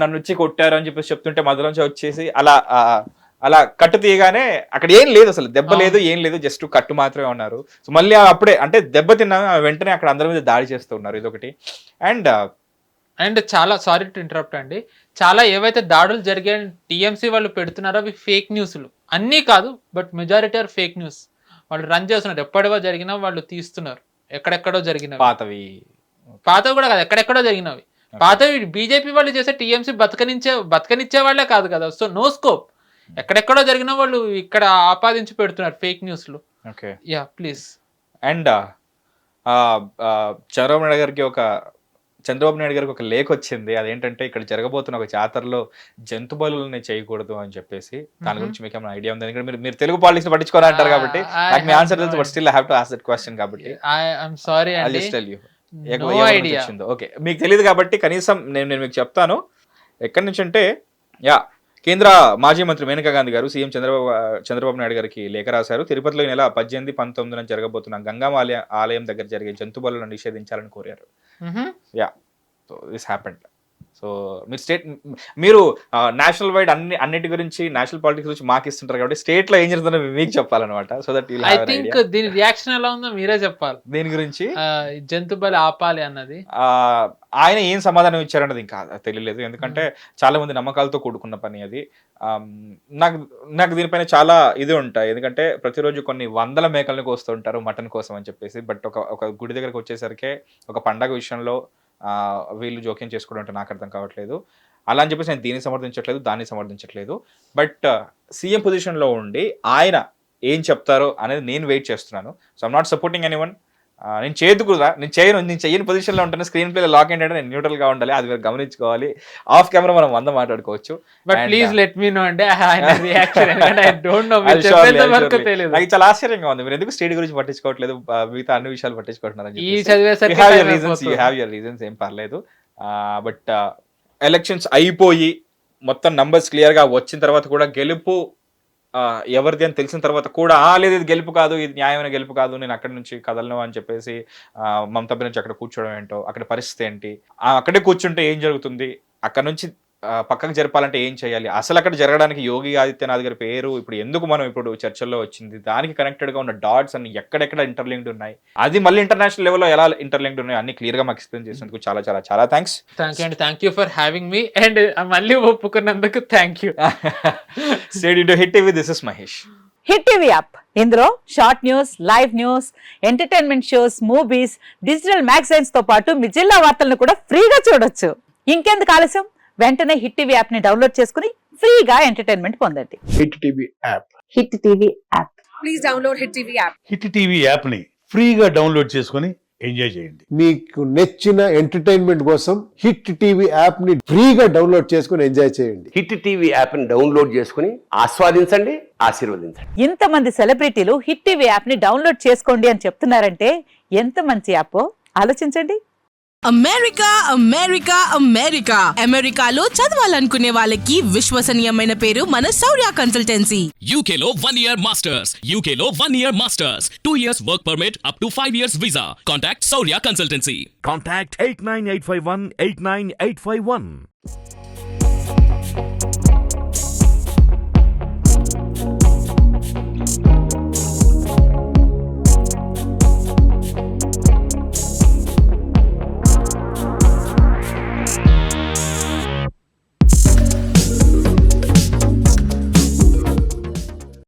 నన్ను వచ్చి కొట్టారు అని చెప్పేసి చెప్తుంటే మధ్యలోంచి వచ్చేసి అలా కట్టు తీయగానే అక్కడ ఏం లేదు, అసలు దెబ్బ లేదు, ఏం లేదు, జస్ట్ కట్టు మాత్రమే ఉన్నారు. సో మళ్ళీ అప్పుడే అంటే దెబ్బ తిన్నా వెంటనే అక్కడ అందరి మీద దాడి చేస్తూ ఉన్నారు. ఇదొకటి. అండ్ చాలా సారీ టు ఇంటరప్ట్ అండి, చాలా ఏవైతే దాడులు జరిగే టీఎంసీ వాళ్ళు పెడుతున్నారో అవి ఫేక్ న్యూస్లు. అన్నీ కాదు, but majority are fake news. వాళ్ళు రన్ చేస్తున్నారు, ఎప్పటివో జరిగినా వాళ్ళు తీస్తున్నారు, ఎక్కడెక్కడో జరిగిన పాతవి పాతవి కూడా కాదు, ఎక్కడెక్కడో జరిగినవి. పాతవి బీజేపీ వాళ్ళు చేసే టీఎంసీ బతకనిచ్చే వాళ్ళే కాదు కదా. So no scope. ఎక్కడెక్కడో జరిగిన వాళ్ళు ఇక్కడ ఆపాదించి పెడుతున్నారు ఫేక్ న్యూస్లు. Okay, ya please. And Chandrababu Naidu గారికి ఒక లేఖ వచ్చింది. అదేంటంటే ఇక్కడ జరగబోతున్న ఒక జాతరలో జంతు బలులని చేయకూడదు అని చెప్పేసి. దాని గురించి మీకు ఏమైనా ఐడియా ఉంది? ఎందుకంటే మీరు తెలుగు పాలిటిక్స్ పట్టించుకోవాలి అంటారు కాబట్టి నాకు మీ ఆన్సర్ తెలుసు, but still I have to ask that question కాబట్టి ఐఎమ్ సారీ అండి, నో ఐడియా. ఓకే, మీకు తెలియదు కాబట్టి కనీసం నేను మీకు చెప్తాను. ఎక్కడి నుంచి అంటే కేంద్ర మాజీ మంత్రి మేనకా గాంధీ గారు సీఎం చంద్రబాబు నాయుడు గారికి లేఖ రాశారు. తిరుపతిలో ఈ నెల 18, 19 జరగబోతున్న గంగమ్మ ఆలయం దగ్గర జరిగే జంతు బలులను నిషేధించాలని కోరారు. So this happened. సో మీరు నేషనల్ వైడ్ అన్నిటి గురించి, నేషనల్ పాలిటిక్స్ గురించి మాకు ఇస్తుంటారు కాబట్టి స్టేట్ లో ఏం జరుగుతుందో మీకు చెప్పాలన్నమాట. సో దట్ ఐ థింక్ దీని రియాక్షన్ ఎలా ఉందో మీరే చెప్పాలి. దేని గురించి? జంతు బలి ఆపాలి అన్నది ఆయన ఏం సమాధానం ఇచ్చారన్నది ఇంకా తెలియలేదు. ఎందుకంటే చాలా మంది నమ్మకాలతో కూడుకున్న పని అది. నాకు దీనిపైన చాలా ఇది ఉంటాయి. ఎందుకంటే ప్రతిరోజు కొన్ని వందల మేకలను కోస్తూ ఉంటారు మటన్ కోసం అని చెప్పేసి. బట్ ఒక గుడి దగ్గరకు వచ్చేసరికి ఒక పండగ విషయంలో వీళ్ళు జోక్యం చేసుకోవడం అంటే నాకు అర్థం కావట్లేదు. అలా అని చెప్పేసి నేను దీన్ని సమర్థించట్లేదు, దాన్ని సమర్థించట్లేదు. బట్ సీఎం పొజిషన్లో ఉండి ఆయన ఏం చెప్తారో అనేది నేను వెయిట్ చేస్తున్నాను. So I'm not supporting anyone. నేను చేయని పొజిషన్లో ఉంటాను. స్క్రీన్ ప్లే లాక్ ఏంటంటే నేను న్యూట్రల్గా ఉండాలి, అది మీరు గమనించుకోవాలి. ఆఫ్ కెమెరా మనం 100 మాట్లాడుకోవచ్చు. But please let me know అంటే నాకు చాలా ఆశ్చర్యంగా ఉంది, మీరు ఎందుకు స్టేట్ గురించి పట్టించుకోవట్లేదు, మిగతా అన్ని విషయాలు పట్టించుకుంటున్నారు. రీజన్స్ ఏం పర్లేదు. బట్ ఎలక్షన్స్ అయిపోయి మొత్తం నంబర్స్ క్లియర్గా వచ్చిన తర్వాత కూడా గెలుపు ఎవరిది అని తెలిసిన తర్వాత కూడా లేదు ఇది గెలుపు కాదు, ఇది న్యాయమైన గెలుపు కాదు, నేను అక్కడి నుంచి కదలను అని చెప్పేసి మమతా బెనర్జీ అక్కడ కూర్చోవడం ఏంటో, అక్కడ పరిస్థితి ఏంటి, అక్కడే కూర్చుంటే ఏం జరుగుతుంది, అక్కడ నుంచి పక్కకు జరపాలంటే ఏం చేయాలి, అసలు అక్కడ జరగడానికి యోగి ఆదిత్యనాథ్ గారి పేరు ఇప్పుడు ఎందుకు మనం ఇప్పుడు చర్చల్లో వచ్చింది, దానికి కనెక్టెడ్గా ఉన్న డాట్స్ అన్ని ఎక్కడెక్కడ ఇంటర్లింక్డ్ ఉన్నాయి, అది మళ్ళీ ఇంటర్నేషనల్ లెవెల్లో ఎలా ఇంటర్లింక్డ్ ఉన్నాయి అన్ని క్లియర్గా మాకు ఎక్స్ప్లెయిన్ చేసినందుకు చాలా చాలా చాలా thanks. Thank you for having me and మళ్ళీ ఒప్పుకున్నందుకు thank you. Stay tuned into hit TV, this is Mahesh. Hit TV app, ఇందులో short news, live news, entertainment shows, movies, digital magazines తో పాటు మీ జిల్లా వార్తలను కూడా ఫ్రీగా చూడొచ్చు. ఇంకెందుకు ఆలస్యం, వెంటనే హిట్ టీవీ యాప్ ని డౌన్లోడ్ చేసుకుని ఫ్రీగా ఎంటర్టైన్మెంట్ పొందండి. Hit TV app. Hit TV app. Please download hit TV app. Hit TV app ని ఫ్రీగా డౌన్లోడ్ చేసుకొని ఎంజాయ్ చేయండి. మీకు నచ్చిన ఎంటర్టైన్మెంట్ కోసం హిట్ టీవీ యాప్ ని ఫ్రీగా డౌన్లోడ్ చేసుకొని ఎంజాయ్ చేయండి. హిట్ టీవీ యాప్ ని డౌన్లోడ్ చేసుకుని ఆస్వాదించండి, ఆశీర్వదించండి. ఇంతమంది సెలబ్రిటీలు హిట్ టీవీ యాప్ ని డౌన్లోడ్ చేసుకోండి అని చెప్తున్నారంటే ఎంత మంచి యాప్ ఆలోచించండి. అమెరికా అమెరికా అమెరికా అమెరికాలో చదవాలనుకునే వాళ్ళకి విశ్వసనీయమైన పేరు మన శౌర్య కన్సల్టెన్సీ. UK లో 1 year masters, UK లో 1 year masters, 2 years work permit up to 5 years visa. Contact Saurya Consultancy. Contact 89851 89851.